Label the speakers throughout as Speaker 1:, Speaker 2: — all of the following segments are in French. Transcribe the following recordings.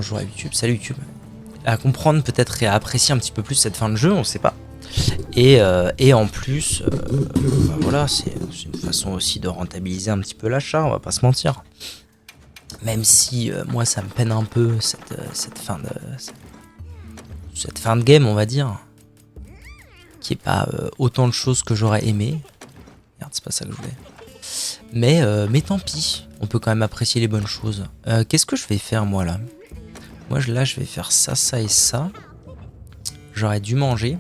Speaker 1: bonjour à YouTube, salut YouTube. À comprendre peut-être et à apprécier un petit peu plus cette fin de jeu, on sait pas. Et en plus, bah voilà, c'est une façon aussi de rentabiliser un petit peu l'achat, on va pas se mentir. Même si moi ça me peine un peu cette fin de game, on va dire, qui est pas autant de choses que j'aurais aimé. Merde, c'est pas ça que je voulais. Mais tant pis, on peut quand même apprécier les bonnes choses. Qu'est-ce que je vais faire moi là? Moi là je vais faire ça, ça et ça. J'aurais dû manger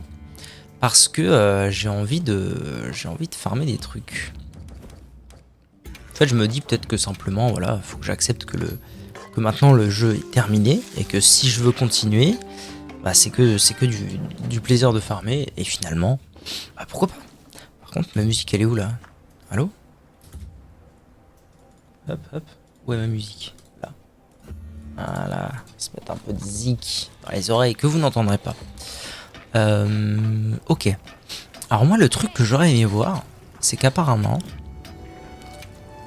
Speaker 1: parce que j'ai envie de farmer des trucs. En fait je me dis peut-être que simplement voilà, faut que j'accepte que maintenant le jeu est terminé et que si je veux continuer, bah c'est que du plaisir de farmer et finalement, bah pourquoi pas. Par contre ma musique elle est où là? Allô? Hop hop, où est ma musique? Là. Voilà, se mettre un peu de zik dans les oreilles que vous n'entendrez pas. Ok. Alors moi le truc que j'aurais aimé voir, c'est qu'apparemment,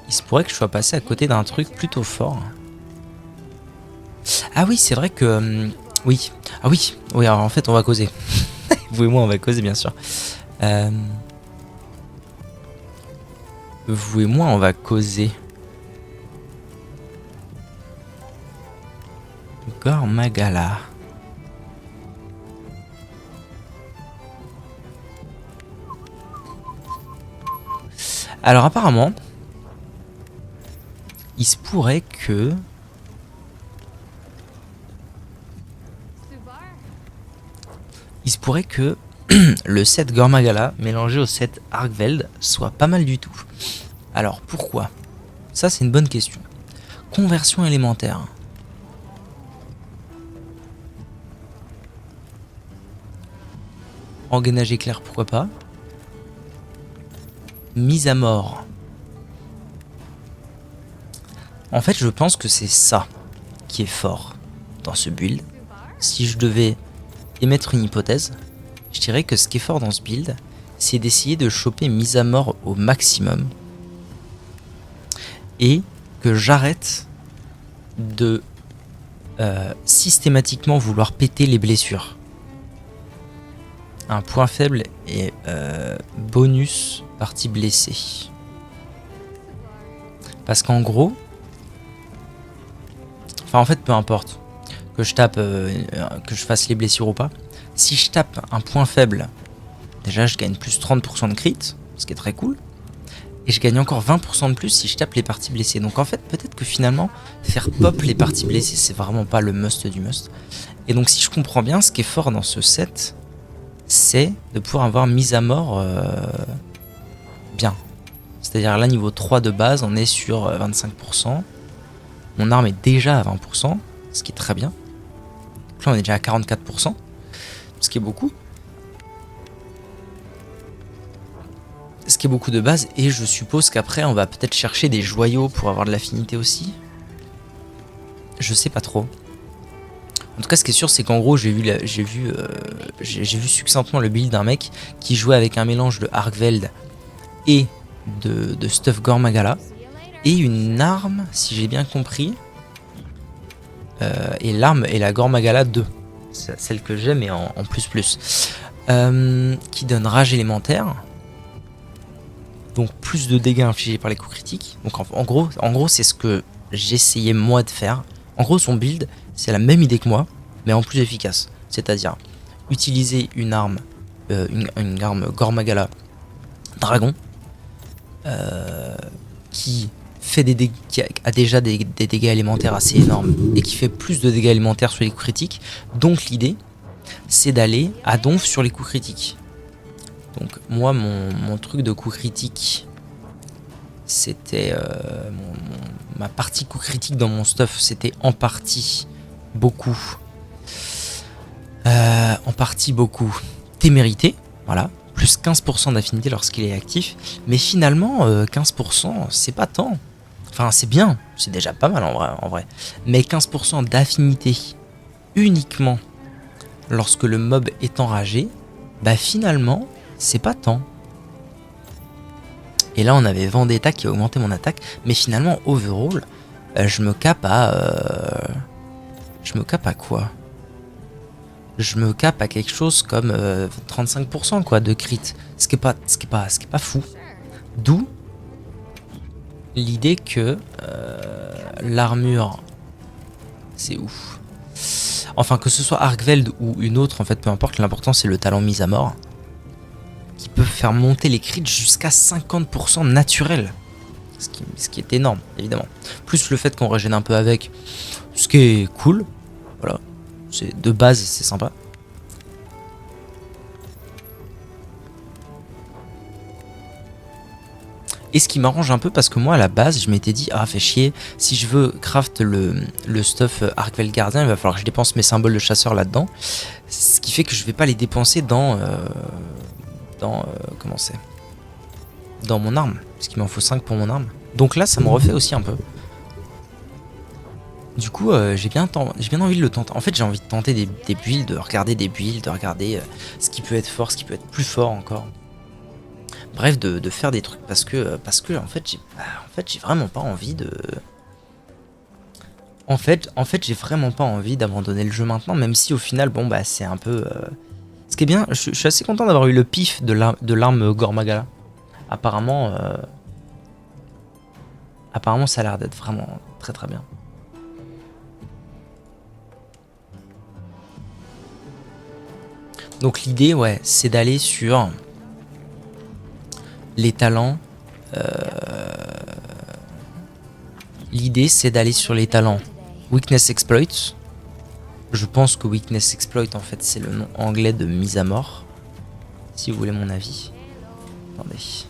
Speaker 1: il se pourrait que je sois passé à côté d'un truc plutôt fort. Ah oui, c'est vrai que... oui. Ah oui, oui, alors en fait on va causer. Vous et moi on va causer bien sûr. Vous et moi on va causer. Gormagala. Alors apparemment, il se pourrait que... le set Gormagala mélangé au set Arkveld soit pas mal du tout. Alors pourquoi? Ça c'est une bonne question. Conversion élémentaire. Engrenage éclair, pourquoi pas? Mise à mort. En fait, je pense que c'est ça qui est fort dans ce build. Si je devais émettre une hypothèse, je dirais que ce qui est fort dans ce build, c'est d'essayer de choper mise à mort au maximum. Et que j'arrête de systématiquement vouloir péter les blessures. Un point faible et bonus partie blessée. Parce qu'en gros, enfin en fait peu importe que je tape, que je fasse les blessures ou pas. Si je tape un point faible, déjà je gagne plus 30% de crit, ce qui est très cool. Et je gagne encore 20% de plus si je tape les parties blessées. Donc en fait peut-être que finalement faire pop les parties blessées c'est vraiment pas le must du must. Et donc si je comprends bien, ce qui est fort dans ce set, c'est de pouvoir avoir mise à mort bien. C'est-à-dire là niveau 3 de base on est sur 25%. Mon arme est déjà à 20%, ce qui est très bien. Donc là on est déjà à 44%, ce qui est beaucoup. Ce qui est beaucoup de base, et je suppose qu'après on va peut-être chercher des joyaux pour avoir de l'affinité aussi. Je sais pas trop. En tout cas ce qui est sûr c'est qu'en gros j'ai vu succinctement le build d'un mec qui jouait avec un mélange de Arkveld et de stuff Gormagala. Et une arme, si j'ai bien compris, et l'arme est la Gormagala 2, celle que j'ai mais en plus, qui donne rage élémentaire, donc plus de dégâts infligés par les coups critiques. Donc en gros c'est ce que j'essayais moi de faire. En gros son build c'est la même idée que moi, mais en plus efficace, c'est-à-dire utiliser une arme Gormagala dragon, qui a déjà des dégâts élémentaires assez énormes et qui fait plus de dégâts élémentaires sur les coups critiques. Donc l'idée c'est d'aller à donf sur les coups critiques. Donc moi mon truc de coups critiques c'était ma partie coup critique dans mon stuff, c'était en partie beaucoup témérité, voilà, plus 15% d'affinité lorsqu'il est actif, mais finalement 15% c'est pas tant. Enfin c'est bien, c'est déjà pas mal en vrai. Mais 15% d'affinité uniquement lorsque le mob est enragé, bah finalement c'est pas tant. Et là on avait Vendetta qui a augmenté mon attaque, mais finalement overall je me cape à Je me cape à quoi? Je me cape à quelque chose comme 35% quoi de crit. Ce qui est pas fou. D'où l'idée que l'armure, c'est ouf. Enfin, que ce soit Arkveld ou une autre, en fait, peu importe, l'important c'est le talent mise à mort. Qui peut faire monter les crits jusqu'à 50% naturel. Ce qui est énorme, évidemment. Plus le fait qu'on régène un peu avec, ce qui est cool. Voilà. De base, c'est sympa. Et ce qui m'arrange un peu parce que moi à la base je m'étais dit ah fait chier, si je veux craft le stuff Arkveld Gardien il va falloir que je dépense mes symboles de chasseur là-dedans. Ce qui fait que je vais pas les dépenser dans comment c'est, dans mon arme. Parce qu'il m'en faut 5 pour mon arme. Donc là ça me refait aussi un peu. Du coup j'ai bien envie de le tenter. En fait j'ai envie de tenter des builds, de regarder des builds, de regarder ce qui peut être fort, ce qui peut être plus fort encore. Bref, de faire des trucs parce que en fait j'ai vraiment pas envie de. En fait j'ai vraiment pas envie d'abandonner le jeu maintenant, même si au final bon bah c'est un peu. Ce qui est bien, je suis assez content d'avoir eu le pif de l'arme Gormagala. Apparemment, apparemment ça a l'air d'être vraiment très très bien. Donc l'idée ouais c'est d'aller sur les talents. L'idée c'est d'aller sur les talents Weakness Exploit. Je pense que Weakness Exploit en fait c'est le nom anglais de mise à mort. Si vous voulez mon avis. Attendez.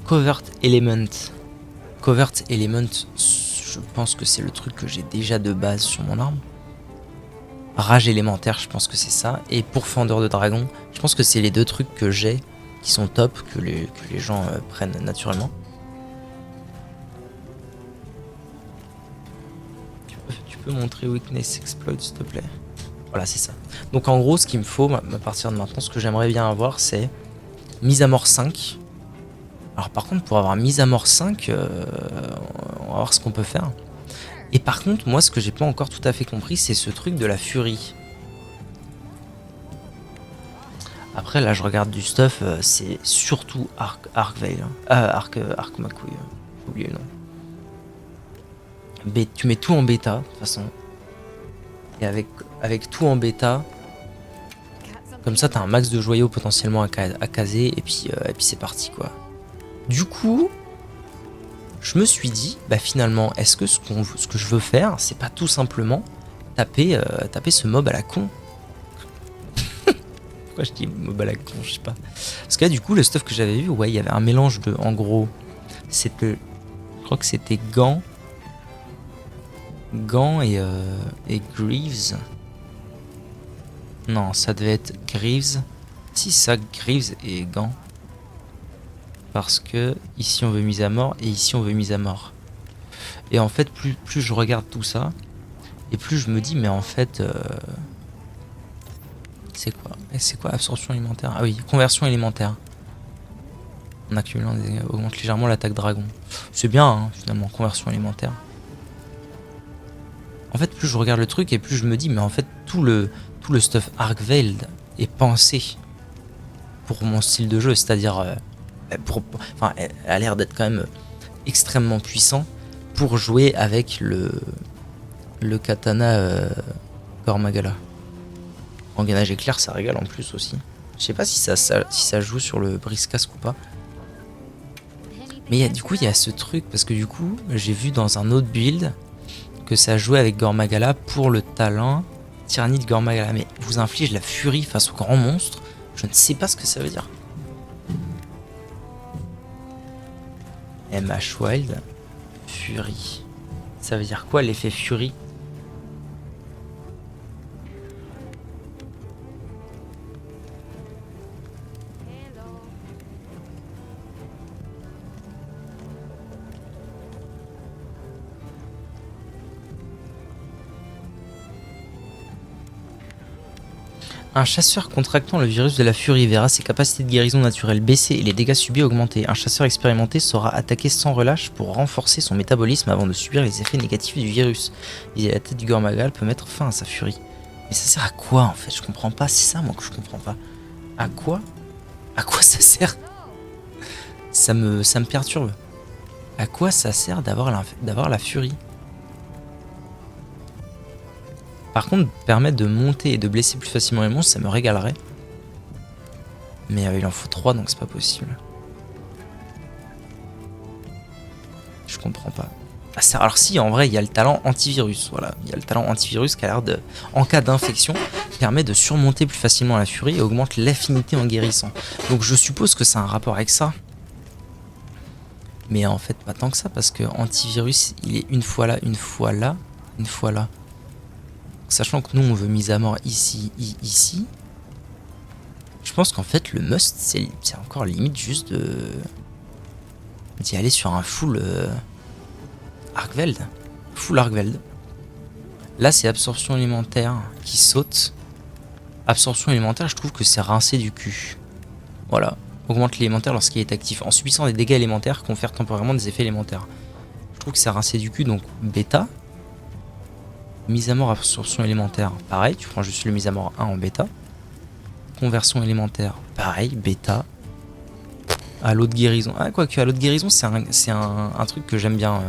Speaker 1: Covert Element. Covert Element, je pense que c'est le truc que j'ai déjà de base sur mon arme. Rage élémentaire, je pense que c'est ça. Et pourfendeur de dragon, je pense que c'est les deux trucs que j'ai qui sont top, que les gens prennent naturellement. Tu peux montrer Weakness Exploit s'il te plaît. Voilà, c'est ça. Donc en gros, ce qu'il me faut à partir de maintenant, ce que j'aimerais bien avoir, c'est mise à mort 5. Alors par contre, pour avoir mise à mort 5, on va voir ce qu'on peut faire. Et par contre, moi, ce que j'ai pas encore tout à fait compris, c'est ce truc de la furie. Après, là, je regarde du stuff, c'est surtout Arkvale. Arc McCouille. J'ai oublié le nom. Tu mets tout en bêta, de toute façon. Et avec tout en bêta, comme ça, t'as un max de joyaux potentiellement à caser, et puis c'est parti, quoi. Du coup, je me suis dit, bah finalement, est-ce que ce que je veux faire, c'est pas tout simplement taper ce mob à la con. Pourquoi je dis mob à la con, je sais pas. Parce que là, du coup, le stuff que j'avais vu, ouais, il y avait un mélange de, en gros, c'était, je crois que c'était Gant et Greaves. Non, ça devait être Greaves. Si, ça, Greaves et Gant. Parce que ici on veut mise à mort et ici on veut mise à mort. Et en fait plus je regarde tout ça et plus je me dis mais en fait c'est quoi absorption élémentaire? Ah oui, conversion élémentaire. En accumulant augmente légèrement l'attaque dragon. C'est bien hein, finalement, conversion élémentaire. En fait plus je regarde le truc et plus je me dis mais en fait tout le stuff Arkveld est pensé pour mon style de jeu, c'est-à-dire enfin, elle a l'air d'être quand même extrêmement puissant pour jouer avec le katana Gormagala. Engrenage éclair, ça régale en plus aussi. Je sais pas si ça joue sur le brise-casque ou pas. Mais du coup, il y a ce truc, parce que du coup, j'ai vu dans un autre build que ça jouait avec Gormagala pour le talent Tyrannie de Gormagala. Mais vous inflige la furie face au grand monstre, je ne sais pas ce que ça veut dire. MH Wild, Fury. Ça veut dire quoi l'effet Fury? Un chasseur contractant le virus de la furie verra ses capacités de guérison naturelle baisser et les dégâts subis augmenter. Un chasseur expérimenté saura attaquer sans relâche pour renforcer son métabolisme avant de subir les effets négatifs du virus. Viser la tête du Gormagal peut mettre fin à sa furie. Mais ça sert à quoi en fait? Je comprends pas, c'est ça moi que je comprends pas. À quoi ça sert? Ça me perturbe. À quoi ça sert d'avoir la furie? Par contre, permettre de monter et de blesser plus facilement les monstres, ça me régalerait. Mais il en faut 3, donc c'est pas possible. Je comprends pas. Ah, alors si, en vrai, il y a le talent antivirus. Voilà, il y a le talent antivirus qui a l'air de, en cas d'infection, permet de surmonter plus facilement la furie et augmente l'affinité en guérissant. Donc je suppose que ça a un rapport avec ça. Mais en fait, pas tant que ça, parce que antivirus, il est une fois là, une fois là, une fois là. Sachant que nous, on veut mise à mort ici, ici. Je pense qu'en fait, le must, c'est encore limite juste d'y aller sur un full Argveld. Full Argveld. Là, c'est absorption élémentaire qui saute. Absorption élémentaire, je trouve que c'est rincer du cul. Voilà. Augmente l'élémentaire lorsqu'il est actif. En subissant des dégâts élémentaires, confère temporairement des effets élémentaires. Je trouve que c'est rincer du cul, donc bêta. Mise à mort absorption élémentaire, pareil, tu prends juste le mise à mort 1 en bêta. Conversion élémentaire, pareil, bêta. À l'eau de guérison. Ah, quoique, à l'eau de guérison, c'est un truc que j'aime bien.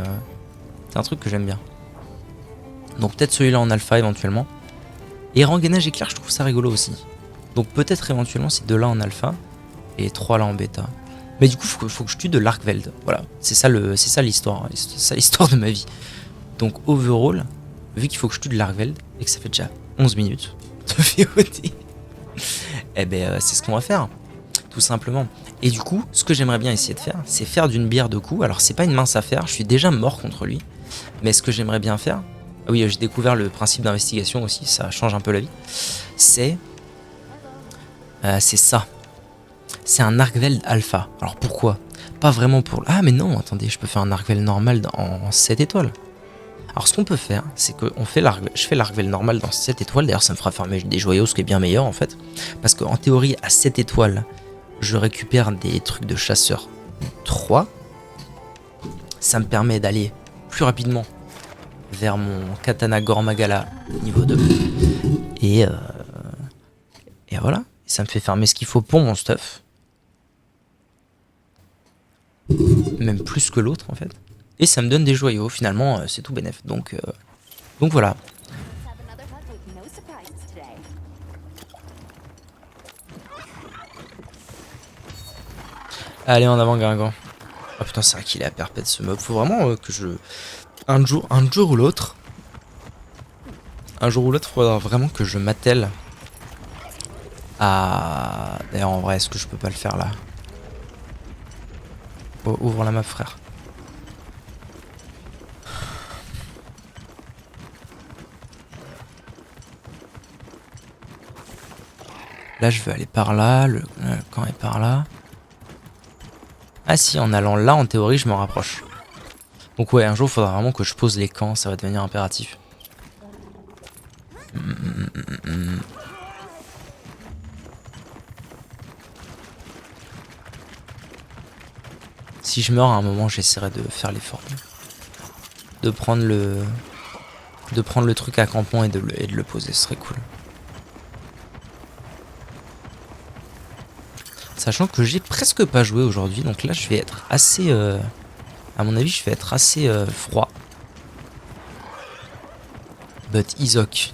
Speaker 1: C'est un truc que j'aime bien. Donc peut-être celui-là en alpha éventuellement. Et rengainage éclair, je trouve ça rigolo aussi. Donc peut-être éventuellement ces deux-là en alpha et 3 là en bêta. Mais du coup, faut que je tue de l'Arkveld. Voilà, c'est ça l'histoire. C'est ça l'histoire de ma vie. Donc overall, vu qu'il faut que je tue de l'Arkveld et que ça fait déjà 11 minutes de VOD, eh ben c'est ce qu'on va faire, tout simplement. Et du coup, ce que j'aimerais bien essayer de faire, c'est faire d'une bière de coups. Alors c'est pas une mince affaire, je suis déjà mort contre lui. Mais ce que j'aimerais bien faire, ah oui, j'ai découvert le principe d'investigation aussi, ça change un peu la vie. C'est ça. C'est un Argveld alpha. Alors pourquoi? Pas vraiment pour... Ah mais non, attendez, je peux faire un Argveld normal en 7 étoiles. Alors ce qu'on peut faire, c'est que je fais l'Argveld normal dans 7 étoiles. D'ailleurs ça me fera farmer des joyaux, ce qui est bien meilleur en fait. Parce qu'en théorie, à 7 étoiles, je récupère des trucs de chasseur 3. Ça me permet d'aller plus rapidement vers mon katana Gormagala niveau 2. Et voilà, ça me fait farmer ce qu'il faut pour mon stuff. Même plus que l'autre en fait. Et ça me donne des joyaux, finalement c'est tout bénef. Donc voilà. Allez en avant Guingamp. Oh putain c'est vrai qu'il est à perpète ce mob. Faut vraiment que je... Un jour ou l'autre. Un jour ou l'autre, il faudra vraiment que je m'attelle à... D'ailleurs en vrai, est-ce que je peux pas le faire là? Oh, ouvre la map frère. Là je veux aller par là, le camp est par là. Ah si, en allant là en théorie je me rapproche. Donc ouais, un jour il faudra vraiment que je pose les camps, ça va devenir impératif. Si je meurs à un moment, j'essaierai de faire l'effort. De prendre le truc à campement et de le poser, ce serait cool. Sachant que j'ai presque pas joué aujourd'hui, donc là je vais être assez... à mon avis, je vais être assez froid. But Izok.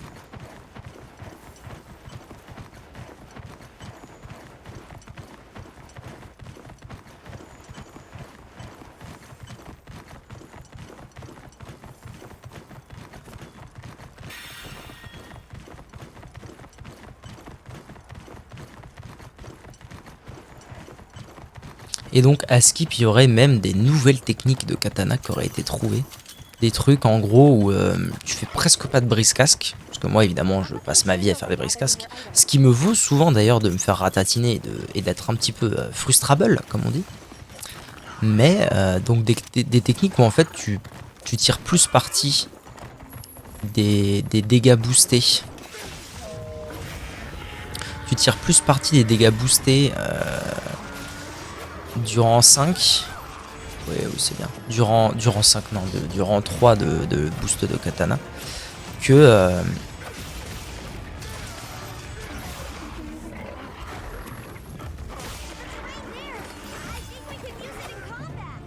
Speaker 1: Et donc à Skip, il y aurait même des nouvelles techniques de katana qui auraient été trouvées. Des trucs en gros où tu fais presque pas de brise-casque. Parce que moi évidemment je passe ma vie à faire des brise-casques. Ce qui me vaut souvent d'ailleurs de me faire ratatiner et d'être un petit peu frustrable comme on dit. Mais donc des techniques où en fait tu tires plus parti des dégâts boostés Tu tires plus parti des dégâts boostés durant 5. Oui, c'est bien. Durant 5, non, durant 3 de boost de katana. Que...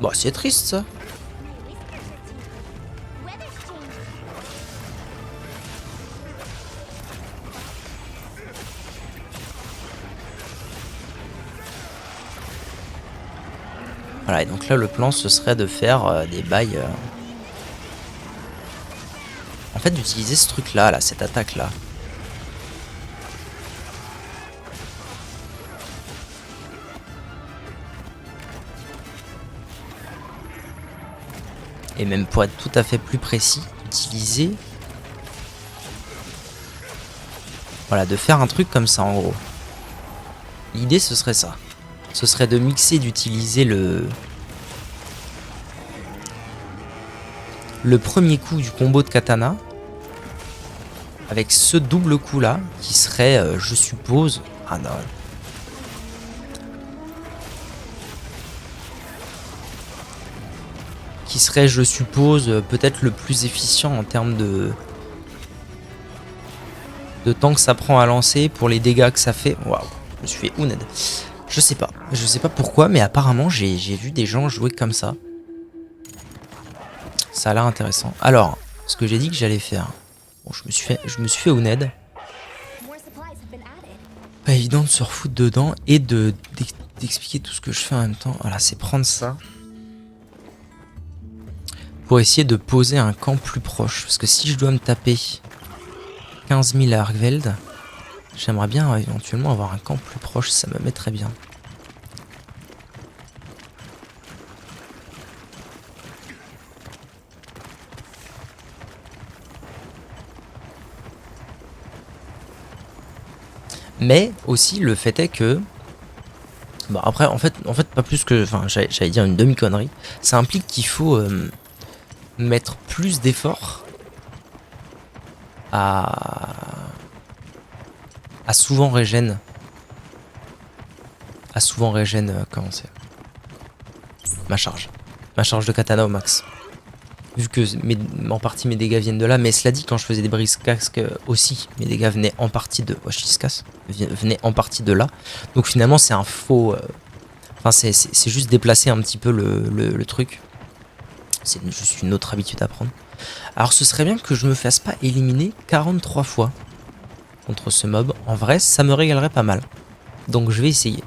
Speaker 1: Bon, c'est triste ça. Voilà, et donc là le plan ce serait de faire des bails. En fait d'utiliser ce truc là, cette attaque là. Et même pour être tout à fait plus précis, utiliser... Voilà, de faire un truc comme ça en gros. L'idée ce serait ça. Ce serait de mixer, d'utiliser le premier coup du combo de katana avec ce double coup là qui serait, je suppose... Ah non. Qui serait, je suppose, peut-être le plus efficient en termes de temps que ça prend à lancer pour les dégâts que ça fait. Waouh, je me suis fait ouned. Je sais pas pourquoi, mais apparemment j'ai vu des gens jouer comme ça. Ça a l'air intéressant. Alors, ce que j'ai dit que j'allais faire. Bon, je me suis fait ouned. Pas évident de se refoutre dedans et d'expliquer tout ce que je fais en même temps. Voilà, c'est prendre ça. Pour essayer de poser un camp plus proche. Parce que si je dois me taper 15 000 à Argveld, j'aimerais bien éventuellement avoir un camp plus proche, ça me met très bien. Mais aussi le fait est que... Bon après en fait pas plus que... Enfin j'allais dire une demi-connerie. Ça implique qu'il faut mettre plus d'efforts à souvent régène. Comment c'est? Ma charge de katana au max. Vu que en partie mes dégâts viennent de là, mais cela dit, quand je faisais des brises casques aussi, mes dégâts venaient en partie de... Oh, venaient en partie de là. Donc finalement c'est un faux... Enfin c'est juste déplacer un petit peu le truc. C'est juste une autre habitude à prendre. Alors ce serait bien que je me fasse pas éliminer 43 fois contre ce mob. En vrai, ça me régalerait pas mal. Donc je vais essayer.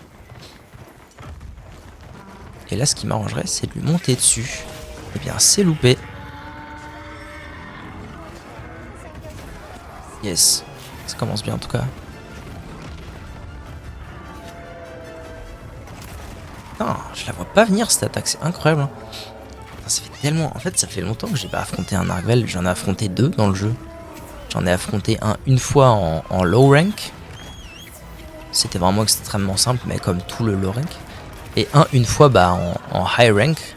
Speaker 1: Et là, ce qui m'arrangerait, c'est de lui monter dessus. Eh bien, c'est loupé. Yes. Ça commence bien en tout cas. Non, je la vois pas venir cette attaque, c'est incroyable. Hein. Ça fait tellement... En fait, ça fait longtemps que j'ai pas affronté un Argvel. J'en ai affronté 2 dans le jeu. J'en ai affronté un une fois en low rank. C'était vraiment extrêmement simple, mais comme tout le low rank. Et une fois bah, en high rank.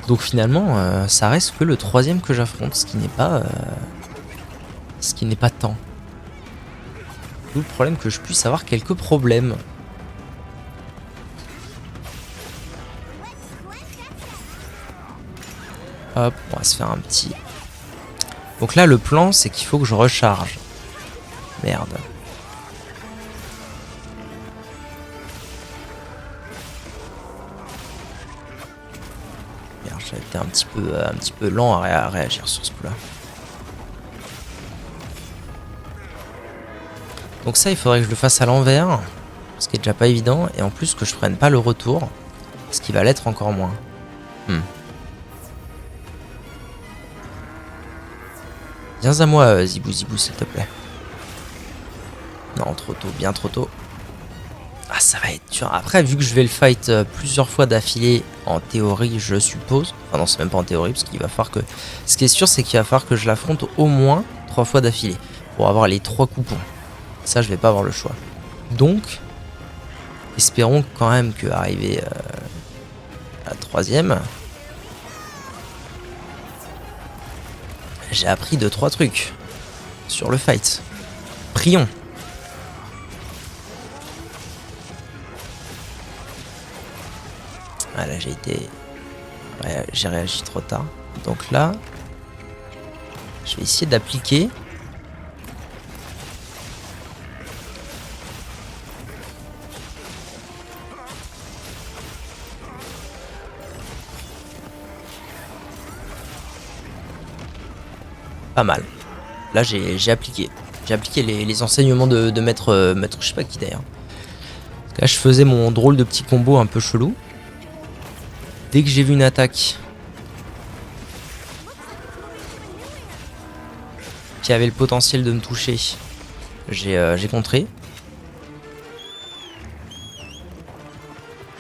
Speaker 1: Donc finalement, ça reste que le 3e que j'affronte, ce qui n'est pas... tant. D'où le problème que je puisse avoir quelques problèmes. Hop, on va se faire un petit... Donc là, le plan, c'est qu'il faut que je recharge. Merde. Merde, j'ai été un petit peu lent à réagir sur ce coup-là. Donc ça, il faudrait que je le fasse à l'envers, ce qui est déjà pas évident, et en plus que je prenne pas le retour, ce qui va l'être encore moins. Viens à moi, Zibou, s'il te plaît. Non, trop tôt, bien trop tôt. Ah, ça va être dur. Après, vu que je vais le fight plusieurs fois d'affilée, en théorie, je suppose. Enfin, non, c'est même pas en théorie, parce qu'il va falloir que... Ce qui est sûr, c'est qu'il va falloir que je l'affronte au moins 3 fois d'affilée, pour avoir les 3 coupons. Ça, je vais pas avoir le choix. Donc, espérons quand même qu'arriver à la 3e... J'ai appris 2-3 trucs sur le fight. Prions. Ah là j'ai été... Ouais, j'ai réagi trop tard. Donc là, je vais essayer d'appliquer. Pas mal. Là j'ai appliqué. J'ai appliqué les enseignements de maître, maître je sais pas qui d'ailleurs. Là je faisais mon drôle de petit combo un peu chelou. Dès que j'ai vu une attaque qui avait le potentiel de me toucher, j'ai contré.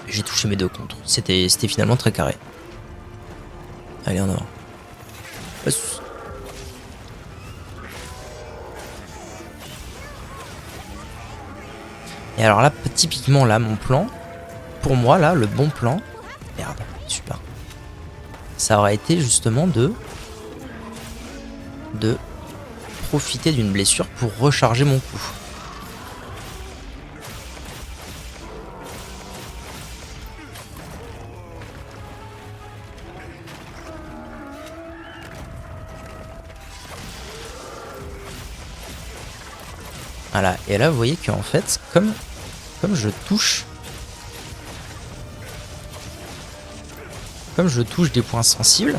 Speaker 1: J'ai touché mes deux contres. C'était finalement très carré. Allez en avant. Et alors là, typiquement là, mon plan, pour moi là, le bon plan, merde, super. Ça aurait été justement de profiter d'une blessure pour recharger mon coup. Voilà, et là vous voyez qu'en fait, comme je touche des points sensibles,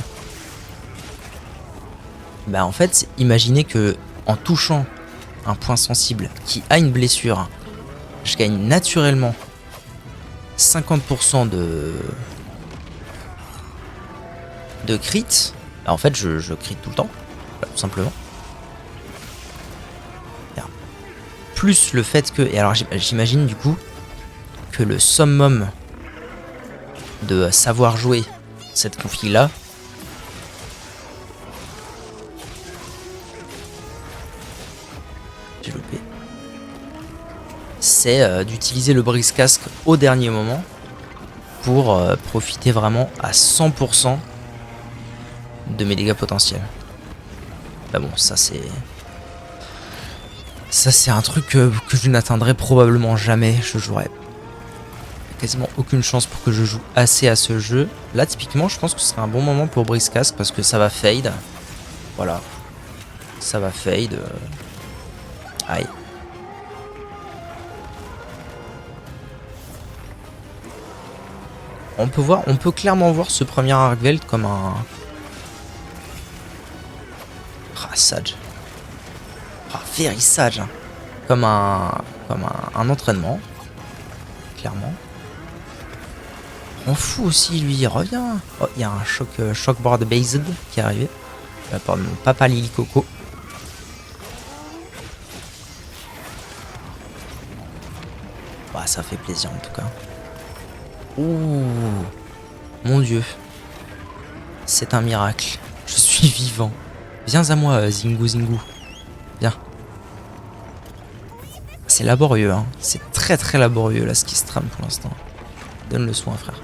Speaker 1: bah en fait, imaginez que en touchant un point sensible qui a une blessure, je gagne naturellement 50% de crit. Bah en fait, je crit tout le temps, tout simplement. Plus le fait que... Et alors j'imagine du coup que le summum de savoir jouer cette config là, j'ai loupé, c'est d'utiliser le brise-casque au dernier moment pour profiter vraiment à 100% de mes dégâts potentiels. Bah bon, ça c'est un truc que je n'atteindrai probablement jamais. Je jouerai quasiment aucune chance pour que je joue assez à ce jeu. Là typiquement je pense que ce serait un bon moment pour brise-casque parce que ça va fade. Voilà. Ça va fade. Aïe. On peut clairement voir ce premier Argveld comme un... Ah, sage. Ah, very sage. Hein. Comme un entraînement. Clairement. On fout aussi lui, reviens. Oh, il y a un shockboard based qui est arrivé. De la part de mon papa Lily Coco. Bah, ça fait plaisir en tout cas. Ouh, mon dieu. C'est un miracle. Je suis vivant. Viens à moi, Zingu Zingu. Viens. C'est laborieux, hein. C'est très très laborieux là ce qui se trame pour l'instant. Donne le soin, frère.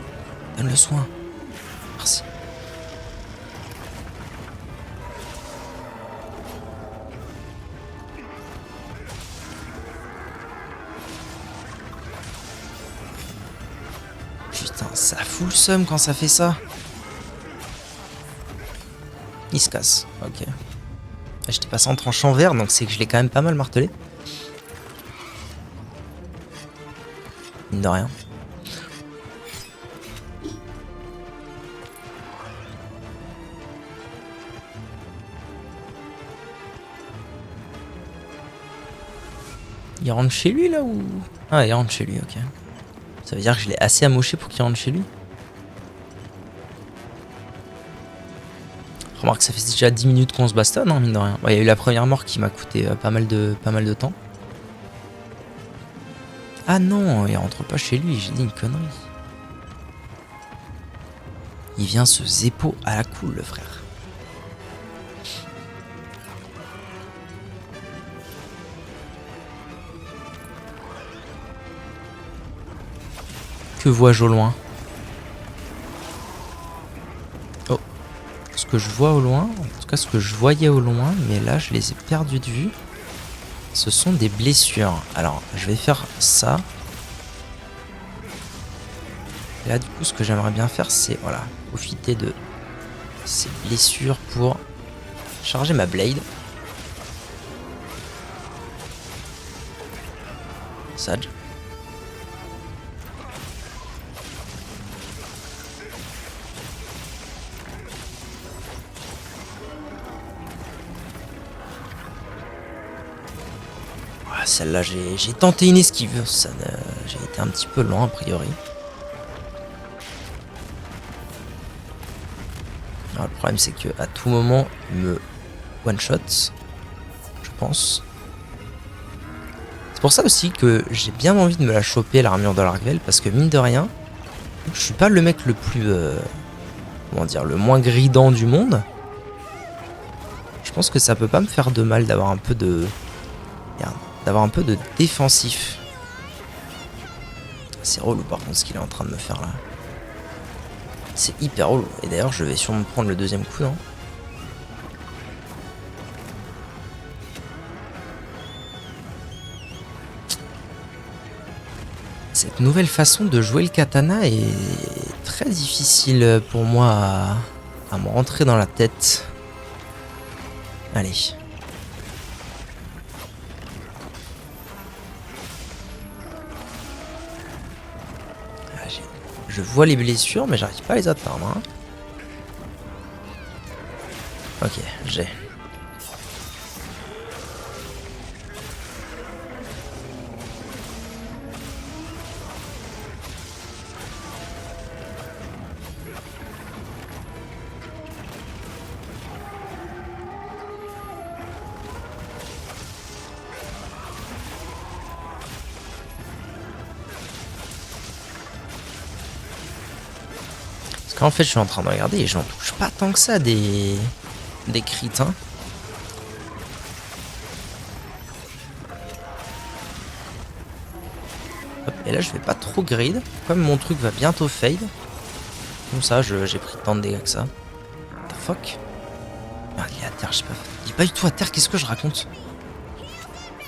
Speaker 1: Donne le soin. Merci. Putain, ça fout le seum quand ça fait ça. Il se casse. Ok. J'étais passé en tranchant vert, donc c'est que je l'ai quand même pas mal martelé. Mine de rien. Il rentre chez lui là ou... Ah, il rentre chez lui, ok. Ça veut dire que je l'ai assez amoché pour qu'il rentre chez lui. Remarque, ça fait déjà 10 minutes qu'on se bastonne, hein, mine de rien. Bon, il y a eu la première mort qui m'a coûté pas mal de temps. Ah non, il rentre pas chez lui, j'ai dit une connerie. Il vient se zépo à la cool, le frère. Que vois-je au loin? Oh. Ce que je vois au loin, en tout cas ce que je voyais au loin, mais là je les ai perdus de vue. Ce sont des blessures. Alors, je vais faire ça. Et là, du coup, ce que j'aimerais bien faire, c'est voilà, profiter de ces blessures pour charger ma blade. Sage. Celle-là, j'ai tenté une esquive. J'ai été un petit peu lent, a priori. Alors, le problème, c'est que à tout moment, il me one-shot. Je pense. C'est pour ça aussi que j'ai bien envie de me la choper, l'armure de l'Argvel, parce que mine de rien, je suis pas le mec le plus... comment dire, le moins gridant du monde. Je pense que ça peut pas me faire de mal d'avoir un peu de... Merde. D'avoir un peu de défensif. C'est relou par contre ce qu'il est en train de me faire là. C'est hyper relou. Et d'ailleurs je vais sûrement prendre le deuxième coup, non? Cette nouvelle façon de jouer le katana est très difficile pour moi à me rentrer dans la tête. Allez. Je vois les blessures, mais j'arrive pas à les atteindre. Hein. Ok, j'ai. En fait, je suis en train de regarder et j'en touche pas tant que ça des crits. Hein. Hop, et là, je vais pas trop grid. Comme mon truc va bientôt fade. Comme ça, j'ai pris tant de dégâts que ça. What the fuck? Ah, il est à terre, je sais pas. Il est pas du tout à terre, qu'est-ce que je raconte?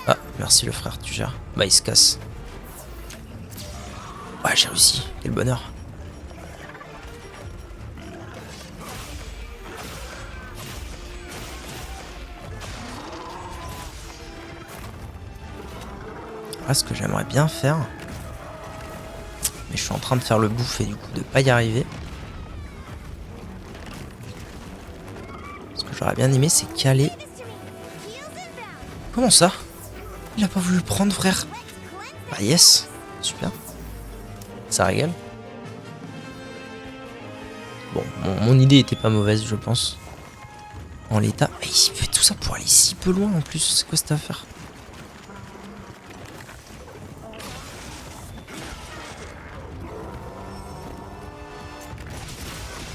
Speaker 1: Ah, merci le frère, tu gères. Bah, il se casse. Ouais, j'ai réussi. Quel bonheur. Là, ce que j'aimerais bien faire, mais je suis en train de faire le bouffe et du coup de pas y arriver. Ce que j'aurais bien aimé, c'est caler. Comment ça? Il a pas voulu le prendre, frère. Bah yes, super. Ça régale. Bon, mon idée était pas mauvaise, je pense. En l'état. Mais il fait tout ça pour aller si peu loin en plus. C'est quoi cette affaire?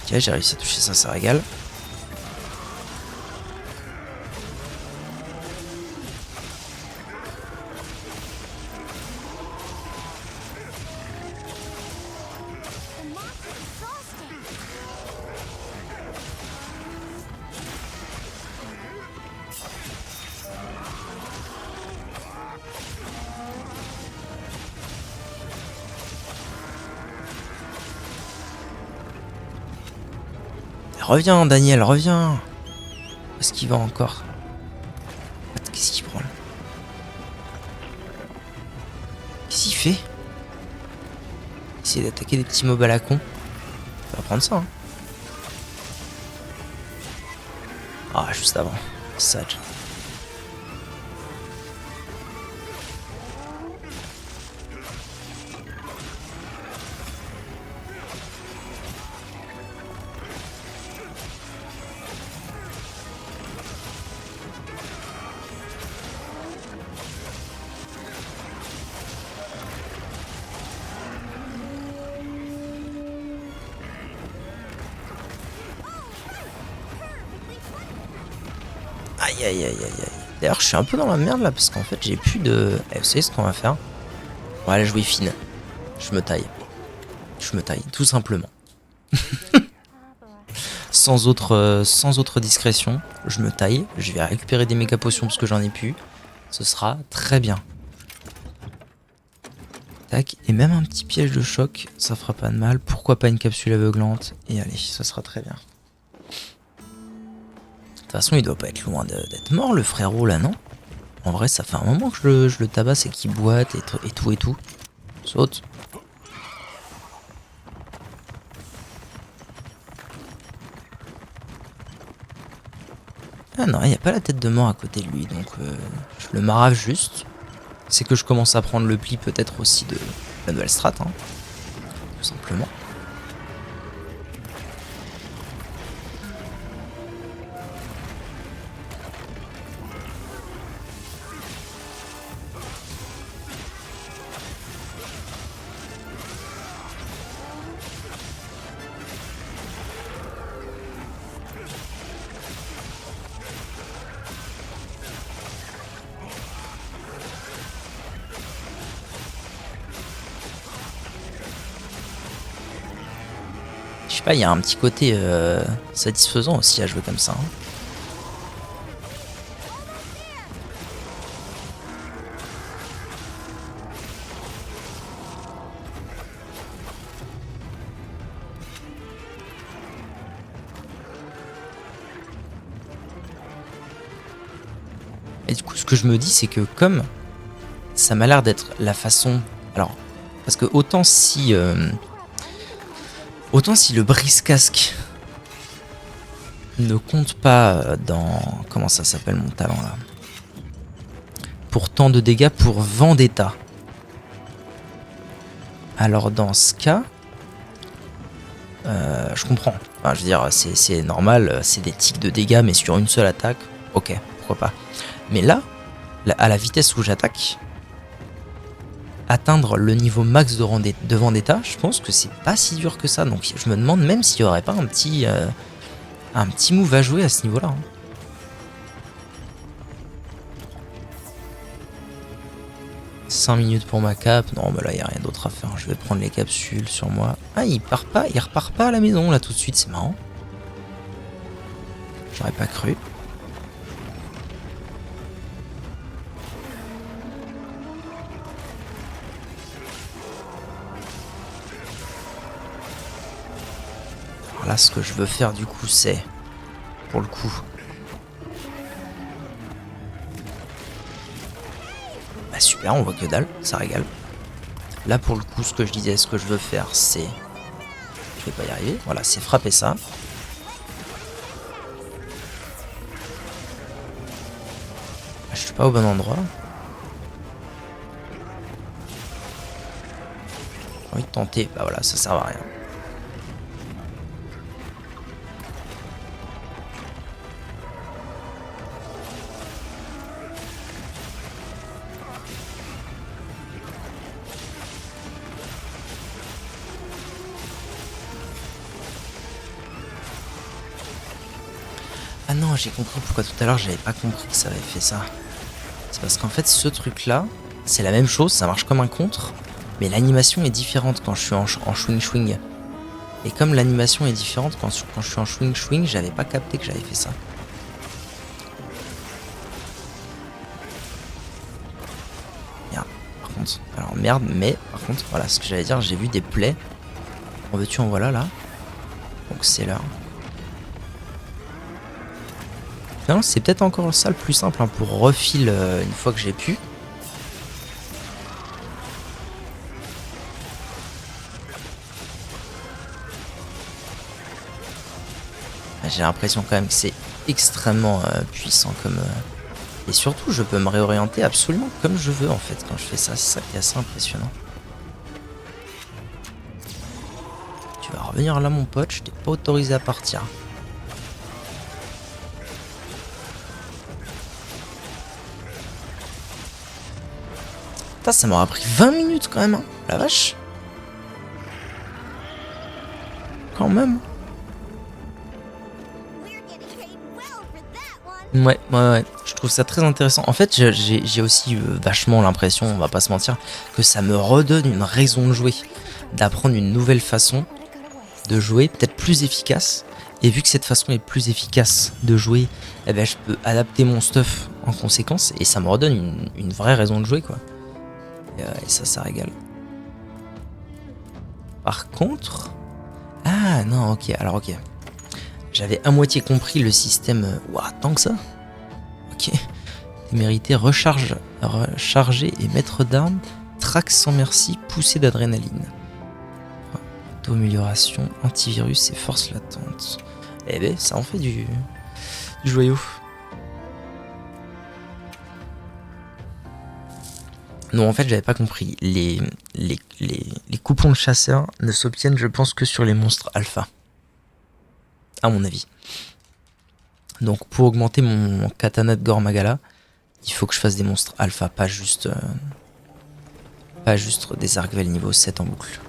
Speaker 1: Ok, j'ai réussi à toucher ça, ça régale. Reviens, Daniel, reviens. Où est-ce qu'il va encore? Qu'est-ce qu'il prend là? Qu'est-ce qu'il fait? Essayer d'attaquer des petits mobs à la con. On va prendre ça, hein. Ah, juste avant. Sage. Aïe aïe aïe aïe aïe. D'ailleurs, je suis un peu dans la merde là parce qu'en fait, j'ai plus de. Eh, vous savez ce qu'on va faire? On va la jouer fine. Je me taille. Je me taille, tout simplement. sans autre discrétion. Je me taille. Je vais récupérer des méga potions parce que j'en ai plus. Ce sera très bien. Tac, et même un petit piège de choc, ça fera pas de mal. Pourquoi pas une capsule aveuglante? Et allez, ça sera très bien. De toute façon, il doit pas être loin d'être mort, le frérot, là, non? En vrai, ça fait un moment que je le tabasse et qu'il boite et tout et tout. Saute. Ah non, il n'y a pas la tête de mort à côté de lui, donc je le marave juste. C'est que je commence à prendre le pli peut-être aussi de la nouvelle strat, hein, tout simplement. Je sais pas, il y a un petit côté satisfaisant aussi à jouer comme ça, hein. Et du coup, ce que je me dis, c'est que comme ça m'a l'air d'être la façon... Alors, parce que autant si le brise-casque ne compte pas dans... Comment ça s'appelle mon talent là? Pour tant de dégâts pour Vendetta. Alors dans ce cas... je comprends. Enfin, je veux dire, c'est normal, c'est des tics de dégâts, mais sur une seule attaque, ok, pourquoi pas. Mais là, à la vitesse où j'attaque, atteindre le niveau max de Vendetta, je pense que c'est pas si dur que ça. Donc je me demande même s'il y aurait pas un petit move à jouer à ce niveau-là, hein. « 5 minutes pour ma cape. Non, mais là, il n'y a rien d'autre à faire. Je vais prendre les capsules sur moi. Ah, il repart pas à la maison, là, tout de suite. C'est marrant. J'aurais pas cru. Alors là, ce que je veux faire, du coup, c'est... Pour le coup... Bah super, on voit que dalle, ça régale. Là pour le coup, ce que je disais, ce que je veux faire, c'est... Je vais pas y arriver, voilà, c'est frapper ça. Je suis pas au bon endroit. J'ai envie de tenter, bah voilà, ça sert à rien. Ah non, j'ai compris pourquoi tout à l'heure j'avais pas compris que ça avait fait ça. C'est parce qu'en fait ce truc là, c'est la même chose, ça marche comme un contre, mais l'animation est différente quand je suis en swing. Et comme l'animation est différente quand je suis en swing, j'avais pas capté que j'avais fait ça. Merde, par contre, alors merde, mais par contre, voilà ce que j'allais dire, j'ai vu des plaies. En veux-tu, en voilà là. Donc c'est là. Non, c'est peut-être encore ça le plus simple, hein, pour refill une fois que j'ai pu. J'ai l'impression quand même que c'est extrêmement puissant comme... Et surtout, je peux me réorienter absolument comme je veux en fait quand je fais ça. C'est ça qui est assez impressionnant. Tu vas revenir là mon pote, je t'ai pas autorisé à partir. Putain, ça m'aura pris 20 minutes quand même, hein. La vache. Quand même. Ouais, je trouve ça très intéressant. En fait, j'ai aussi vachement l'impression, on va pas se mentir, que ça me redonne une raison de jouer. D'apprendre une nouvelle façon de jouer, peut-être plus efficace. Et vu que cette façon est plus efficace de jouer, eh ben, je peux adapter mon stuff en conséquence, et ça me redonne une vraie raison de jouer, quoi. Et ça régale. Par contre... Ah non, ok, alors ok. J'avais à moitié compris le système... Ouah, tant que ça. Ok. Mérité, recharger et maître d'armes, track sans merci, poussée d'adrénaline. Auto-amélioration, antivirus et force latente. Eh ben, ça en fait du joyau. Non, en fait, j'avais pas compris. Les coupons de chasseur ne s'obtiennent, je pense, que sur les monstres alpha. À mon avis. Donc, pour augmenter mon katana de Gormagala, il faut que je fasse des monstres alpha, pas juste des Argvel niveau 7 en boucle.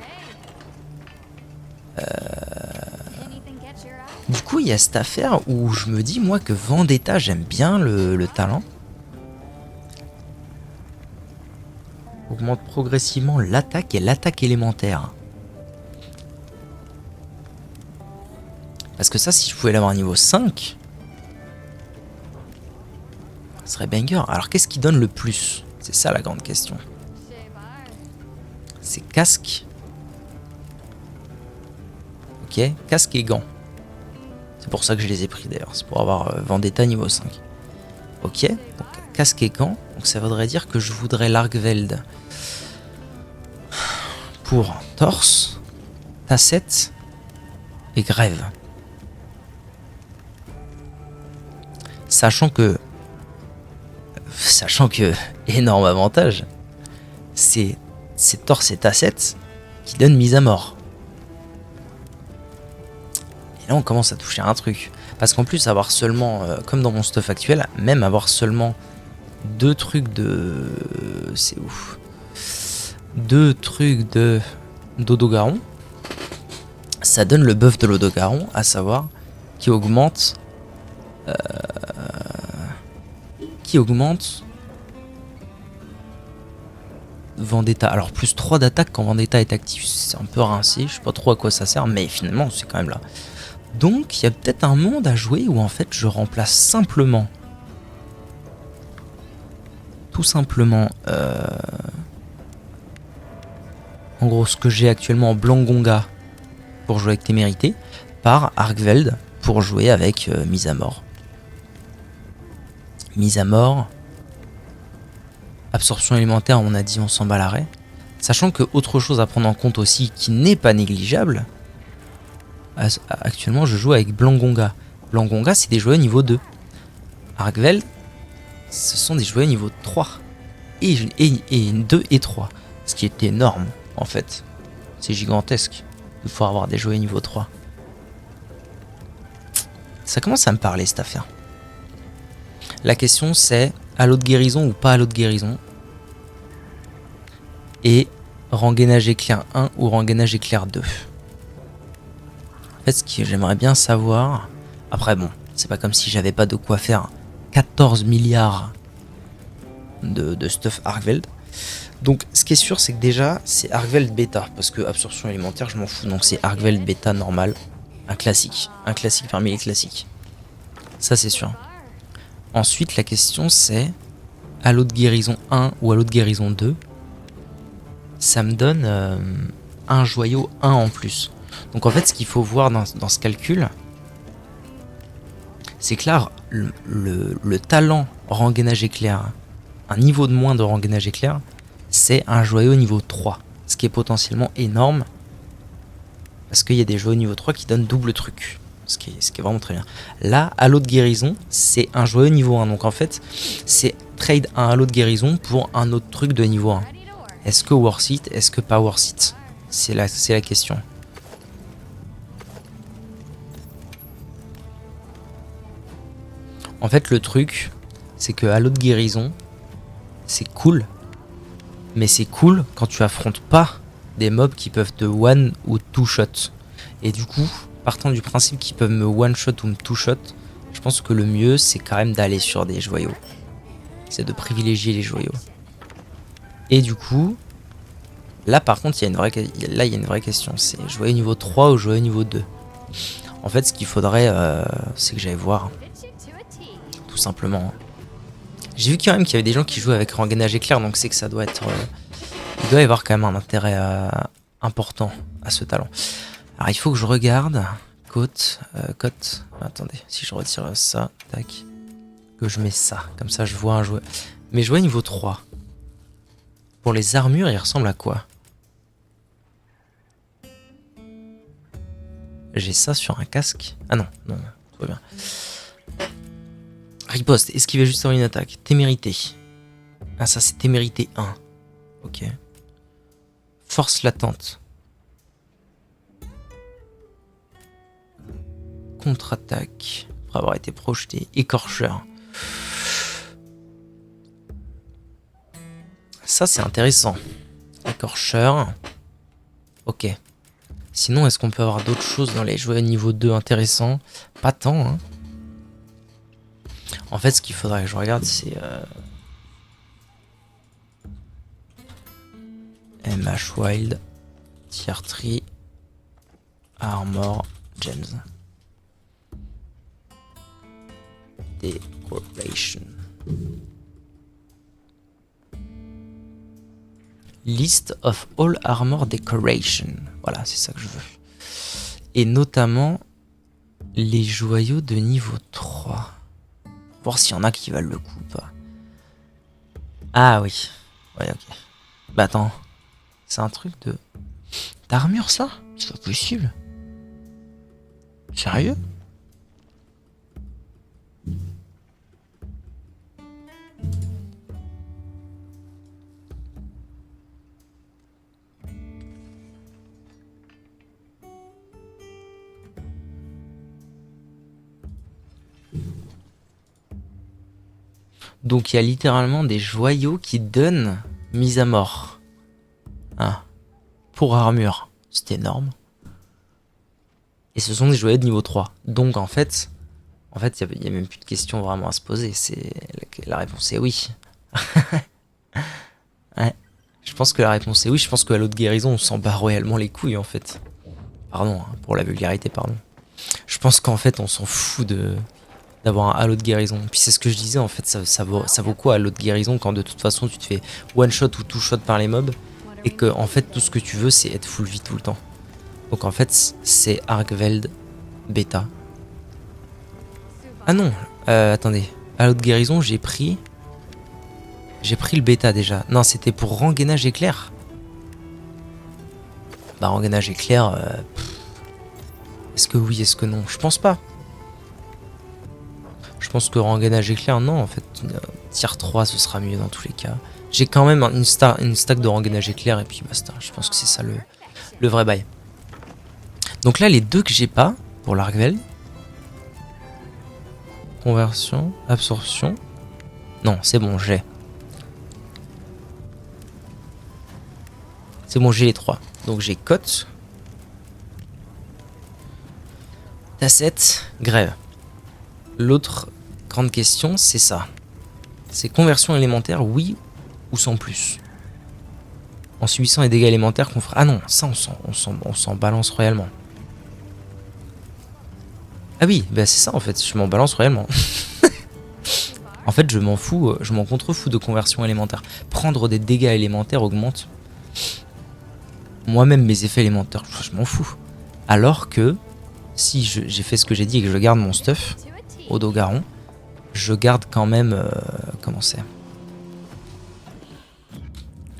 Speaker 1: Du coup, il y a cette affaire où je me dis, moi, que Vendetta, j'aime bien le talent. Augmente progressivement l'attaque et l'attaque élémentaire. Parce que ça, si je pouvais l'avoir niveau 5, ça serait banger. Alors, qu'est-ce qui donne le plus? C'est ça la grande question. C'est casque. Ok, casque et gants. C'est pour ça que je les ai pris d'ailleurs. C'est pour avoir Vendetta niveau 5. Ok, donc casque et gants. Donc ça voudrait dire que je voudrais l'Argveld pour torse, tassette et grève. Sachant que énorme avantage, c'est torse et tassette qui donnent mise à mort. Et là on commence à toucher à un truc. Parce qu'en plus avoir seulement, comme dans mon stuff actuel, même avoir seulement 2 trucs de... C'est ouf. 2 trucs de d'Odogaron, ça donne le buff de l'Odogaron, à savoir qui augmente Vendetta. Alors plus 3 d'attaque quand Vendetta est actif, c'est un peu rincé, je sais pas trop à quoi ça sert, mais finalement c'est quand même là. Donc il y a peut-être un monde à jouer où en fait je remplace simplement, tout simplement, en gros ce que j'ai actuellement en Blangonga pour jouer avec Témérité, par Argveld pour jouer avec mise à mort. Mise à mort, absorption élémentaire, on a dit on s'en bat l'arrêt. Sachant que autre chose à prendre en compte aussi qui n'est pas négligeable, actuellement je joue avec Blangonga. Blangonga c'est des joueurs niveau 2. Argveld, ce sont des joueurs niveau 3. Et 2 et 3. Ce qui est énorme en fait. C'est gigantesque de pouvoir avoir des joueurs niveau 3. Ça commence à me parler cette affaire. La question c'est halo de guérison ou pas halo de guérison. Et rengainage éclair 1 ou rengainage éclair 2. En fait ce que j'aimerais bien savoir. Après bon, c'est pas comme si j'avais pas de quoi faire 14 milliards de stuff Argveld. Donc ce qui est sûr c'est que déjà c'est Argveld bêta. Parce que absorption élémentaire je m'en fous. Donc c'est Argveld bêta normal. Un classique parmi les classiques. Ça c'est sûr. Ensuite la question c'est halo de guérison 1 ou halo de guérison 2. Ça me donne un joyau 1 en plus. Donc en fait ce qu'il faut voir dans ce calcul, c'est que là le talent rengainage éclair, un niveau de moins de rengainage éclair, c'est un joyau niveau 3. Ce qui est potentiellement énorme. Parce qu'il y a des joyaux niveau 3 qui donnent double truc. Ce qui est vraiment très bien. Là, halo de guérison, c'est un joyau niveau 1. Donc en fait, c'est trade un halo de guérison pour un autre truc de niveau 1. Est-ce que worth it? Est-ce que pas worth it? C'est la question. En fait, le truc, c'est que halo de guérison, c'est cool. Mais c'est cool quand tu affrontes pas des mobs qui peuvent te one ou two shot. Et du coup, partant du principe qu'ils peuvent me one shot ou me two shot, je pense que le mieux c'est quand même d'aller sur des joyaux. C'est de privilégier les joyaux. Et du coup, là par contre il y a une vraie question. C'est joyau niveau 3 ou joyau niveau 2. En fait ce qu'il faudrait c'est que j'aille voir. Tout simplement. J'ai vu quand même qu'il y avait des gens qui jouaient avec rengainage éclair, donc c'est que ça doit être... il doit y avoir quand même un intérêt important à ce talent. Alors il faut que je regarde. Côte. Attendez, si je retire ça, tac. Que je mets ça. Comme ça je vois un jouet. Mes jouets niveau 3. Pour les armures, ils ressemblent à quoi? J'ai ça sur un casque. Ah non, non, tout va bien. Riposte, esquiver juste avant une attaque. Témérité. Ah ça c'est témérité 1. Ok. Force latente. Contre-attaque. Après avoir été projeté. Écorcheur. Ça c'est intéressant. Écorcheur. Ok. Sinon est-ce qu'on peut avoir d'autres choses dans les jouets niveau 2 intéressants? Pas tant hein. En fait ce qu'il faudrait que je regarde c'est... MH Wild. Tier 3. Armor. Gems. Decoration. List of all armor decoration. Voilà, c'est ça que je veux. Et notamment les joyaux de niveau 3. Voir s'il y en a qui valent le coup ou pas. Ah oui. Ouais, ok. Bah attends. C'est un truc de... d'armure ça? C'est pas possible. Sérieux? Donc il y a littéralement des joyaux qui donnent mise à mort. Ah. Pour armure. C'est énorme. Et ce sont des joyaux de niveau 3. Donc en fait, il n'y a même plus de question vraiment à se poser. La réponse est oui. Ouais. Je pense que la réponse est oui. Je pense qu'à l'autre guérison, on s'en bat royalement les couilles en fait. Pardon, hein, pour la vulgarité, pardon. Je pense qu'en fait, on s'en fout d'avoir un halo de guérison. Puis c'est ce que je disais, en fait, ça vaut quoi halo de guérison quand de toute façon tu te fais one shot ou two shot par les mobs et que en fait tout ce que tu veux c'est être full vie tout le temps. Donc en fait c'est Argveld bêta. Ah non, attendez, halo de guérison j'ai pris le bêta déjà. Non c'était pour rengainage éclair. Bah rengainage éclair, est-ce que oui, est-ce que non? Je pense pas. Je pense que rengainage éclair, non, en fait, tier 3, ce sera mieux dans tous les cas. J'ai quand même une stack de rengainage éclair et puis basta. Je pense que c'est ça le vrai bail. Donc là, les deux que j'ai pas pour l'Argveld. Conversion, absorption. Non, c'est bon, j'ai. C'est bon, j'ai les trois. Donc j'ai cote. Tacette, grève. L'autre grande question, c'est ça. C'est conversion élémentaire, oui ou sans plus. En subissant les dégâts élémentaires qu'on fera... Ah non, ça on s'en balance royalement. Ah oui, bah c'est ça en fait, je m'en balance royalement. En fait, je m'en fous, je m'en contrefous de conversion élémentaire. Prendre des dégâts élémentaires augmente moi-même mes effets élémentaires, je m'en fous. Alors que si j'ai fait ce que j'ai dit et que je garde mon stuff au Dogaron, je garde quand même... comment c'est?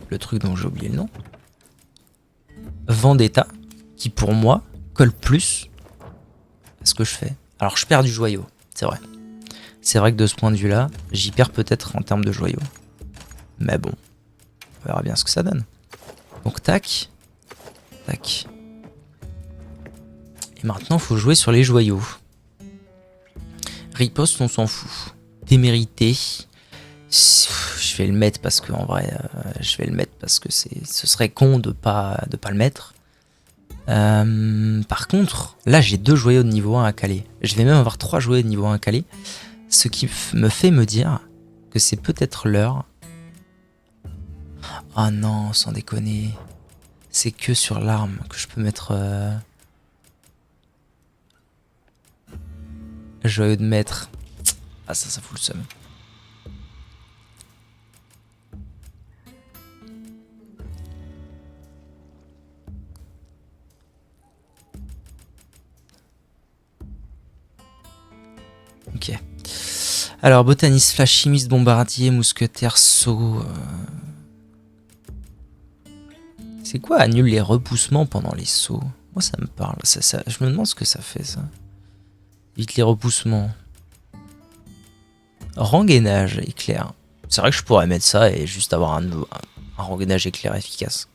Speaker 1: Le truc dont j'ai oublié le nom. Vendetta, qui pour moi colle plus à ce que je fais. Alors je perds du joyau, c'est vrai. C'est vrai que de ce point de vue là, j'y perds peut-être en termes de joyau. Mais bon, on verra bien ce que ça donne. Donc tac, tac. Et maintenant il faut jouer sur les joyaux. Riposte on s'en fout. Témérité, je vais le mettre parce que en vrai, ce serait con de pas le mettre. Par contre, là j'ai 2 joyaux de niveau 1 à caler. Je vais même avoir 3 joyaux de niveau 1 à caler. Ce qui me fait me dire que c'est peut-être l'heure. Ah non, sans déconner. C'est que sur l'arme que je peux mettre... joyau de maître. Ah ça fout le seum. Ok. Alors, botaniste, flash, chimiste, bombardier, mousquetaire, saut. C'est quoi annule les repoussements pendant les sauts? Moi, ça me parle. Je me demande ce que ça fait, ça. Évite les repoussements. Rengainage éclair. C'est vrai que je pourrais mettre ça et juste avoir un rengainage éclair efficace.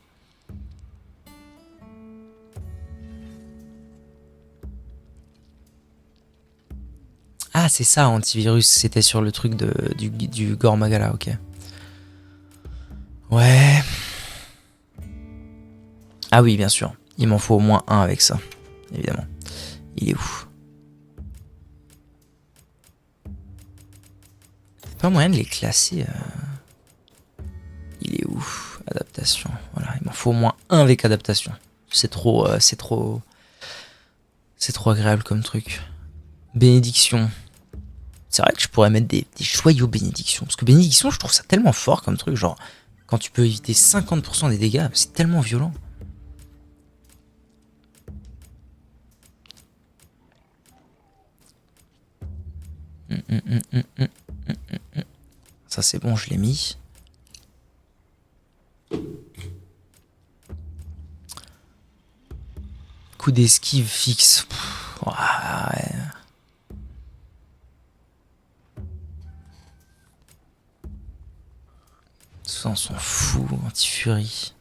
Speaker 1: Ah, c'est ça, antivirus. C'était sur le truc du Gormagala, ok. Ouais. Ah oui, bien sûr. Il m'en faut au moins un avec ça, évidemment. Il est où? Pas moyen de les classer. Il est où? Adaptation. Voilà, il m'en faut au moins un avec adaptation. C'est trop agréable comme truc. Bénédiction. C'est vrai que je pourrais mettre des joyaux bénédiction. Parce que bénédiction, je trouve ça tellement fort comme truc. Genre, quand tu peux éviter 50% des dégâts, c'est tellement violent. Ça c'est bon, je l'ai mis. Coup d'esquive fixe. Ouais. Ça on s'en fout, anti-furie.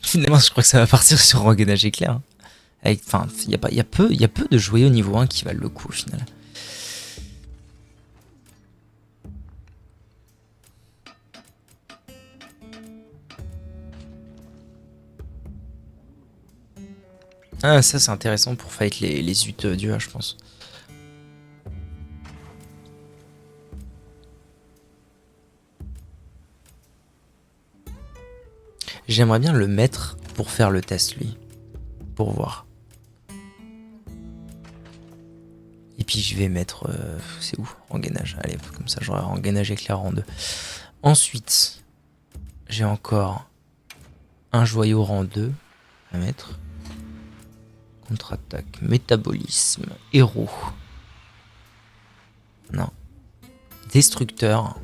Speaker 1: Finalement, je crois que ça va partir sur rengainage éclair. Enfin, il y a peu de joyaux niveau 1 qui valent le coup au final. Ah, ça c'est intéressant pour fight les utes d'UA, je pense. J'aimerais bien le mettre pour faire le test, lui. Pour voir. Et puis je vais mettre... c'est où? Rengainage. Allez, comme ça j'aurai rengainage éclair en 2. Ensuite, j'ai encore un joyau rang 2 à mettre. Contre-attaque, métabolisme, héros. Non. Destructeur.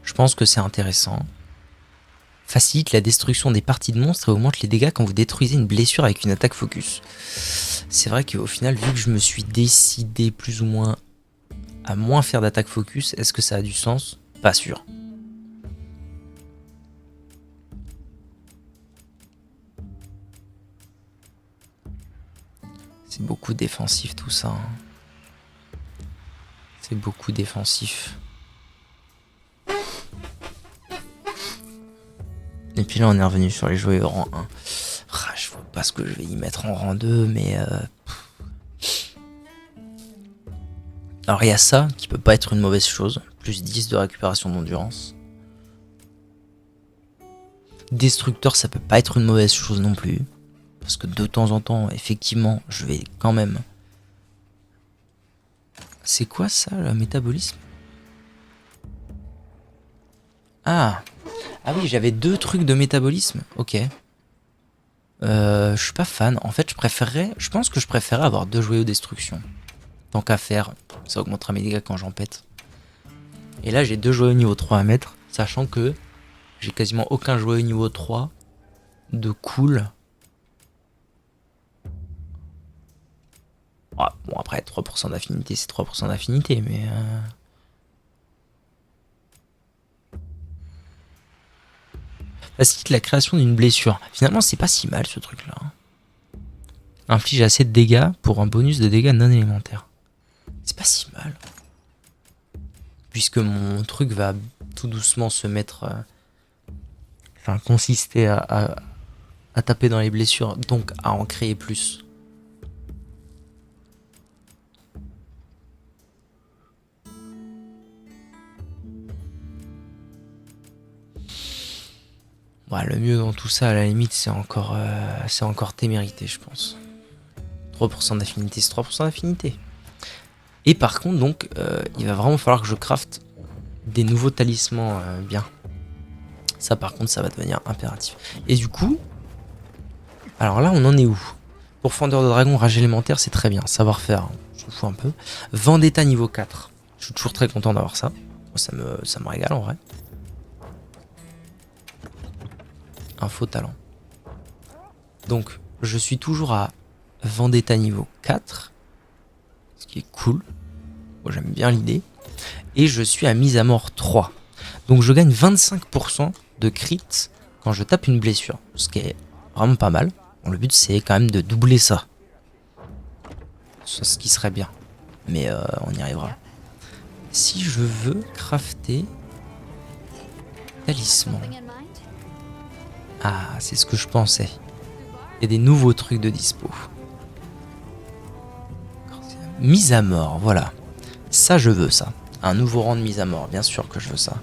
Speaker 1: Je pense que c'est intéressant. Facilite la destruction des parties de monstres et augmente les dégâts quand vous détruisez une blessure avec une attaque focus. C'est vrai qu'au final, vu que je me suis décidé plus ou moins à moins faire d'attaque focus, est-ce que ça a du sens? Pas sûr. C'est beaucoup défensif tout ça. C'est beaucoup défensif. Et puis là on est revenu sur les joyaux rang 1. Ah, je vois pas ce que je vais y mettre en rang 2, mais... Alors il y a ça, qui peut pas être une mauvaise chose. Plus 10 de récupération d'endurance. Destructeur, ça peut pas être une mauvaise chose non plus. Parce que de temps en temps, effectivement, je vais quand même... C'est quoi ça, le métabolisme? Ah oui, j'avais 2 trucs de métabolisme. Ok. Je suis pas fan. En fait, je pense que je préférerais avoir 2 joyaux destruction. Tant qu'à faire, ça augmentera mes dégâts quand j'en pète. Et là, j'ai 2 joyaux niveau 3 à mettre, sachant que j'ai quasiment aucun joyau niveau 3 de cool. Ah, bon, après, 3% d'affinité, c'est 3% d'affinité, mais... Facilite la création d'une blessure. Finalement, c'est pas si mal, ce truc-là. Inflige assez de dégâts pour un bonus de dégâts non élémentaires. C'est pas si mal. Puisque mon truc va tout doucement se mettre... Enfin, consister à taper dans les blessures, donc à en créer plus. Ouais, le mieux dans tout ça, à la limite, c'est encore témérité, je pense. 3% d'affinité, c'est 3% d'affinité. Et par contre, donc, il va vraiment falloir que je crafte des nouveaux talismans bien. Ça par contre ça va devenir impératif. Et du coup, alors là on en est où? Pour Fendeur de Dragon, rage élémentaire c'est très bien, savoir-faire, je m'en fous un peu. Vendetta niveau 4, je suis toujours très content d'avoir ça. Moi, ça me régale en vrai. Un faux talent. Donc je suis toujours à Vendetta niveau 4, ce qui est cool. Moi j'aime bien l'idée. Et je suis à mise à mort 3. Donc je gagne 25% de crit quand je tape une blessure, ce qui est vraiment pas mal. Bon, le but c'est quand même de doubler ça. C'est ce qui serait bien. Mais on y arrivera. Si je veux crafter talisman. Ah, c'est ce que je pensais. Il y a des nouveaux trucs de dispo. Mise à mort, voilà. Ça je veux ça. Un nouveau rang de mise à mort, bien sûr que je veux ça.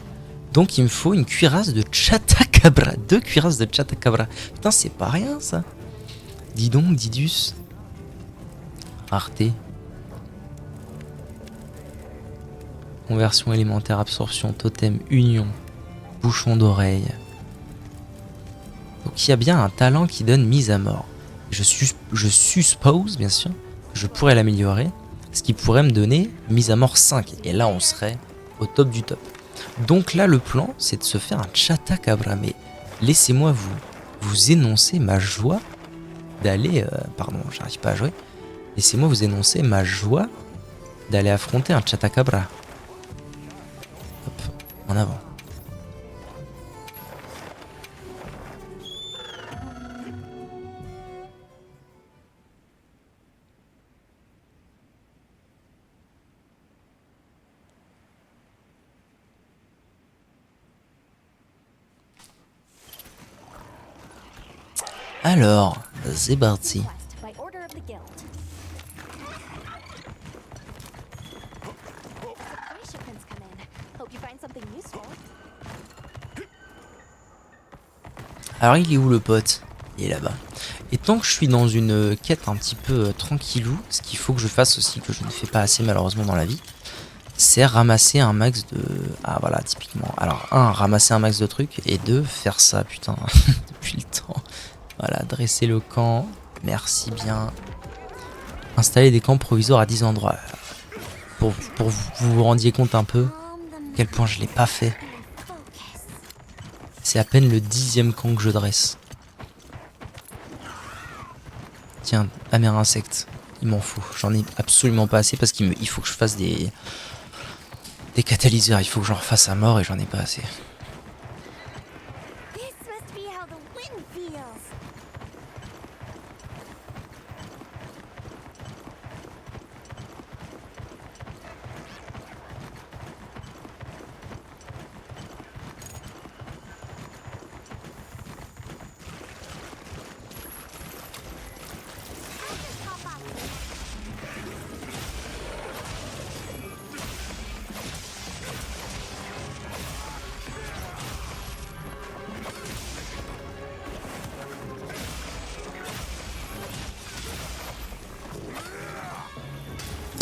Speaker 1: Donc il me faut une cuirasse de Chatacabra. 2 cuirasses de Chatacabra. Putain, c'est pas rien ça. Dis donc, Didus. Rareté. Conversion élémentaire, absorption, totem, union, bouchon d'oreille. Donc il y a bien un talent qui donne mise à mort. Je suppose, bien sûr, que je pourrais l'améliorer. Ce qui pourrait me donner mise à mort 5. Et là, on serait au top du top. Donc là, le plan, c'est de se faire un Chatacabra. Mais laissez-moi vous énoncer ma joie d'aller... pardon, j'arrive pas à jouer. Laissez-moi vous énoncer ma joie d'aller affronter un Chatacabra. Hop, en avant. Alors, c'est parti. Alors il est où le pote? Il est là-bas. Et tant que je suis dans une quête un petit peu tranquillou, ce qu'il faut que je fasse aussi, que je ne fais pas assez malheureusement dans la vie, c'est ramasser un max de... Ah voilà, typiquement. Alors, 1, ramasser un max de trucs, et 2, faire ça, putain, depuis le temps. Voilà, dresser le camp, merci bien. Installer des camps provisoires à 10 endroits. Pour vous vous rendiez compte un peu à quel point je l'ai pas fait. C'est à peine le 10e camp que je dresse. Tiens, amer insecte, il m'en faut. J'en ai absolument pas assez parce qu'il faut que je fasse des catalyseurs. Il faut que j'en refasse à mort et j'en ai pas assez.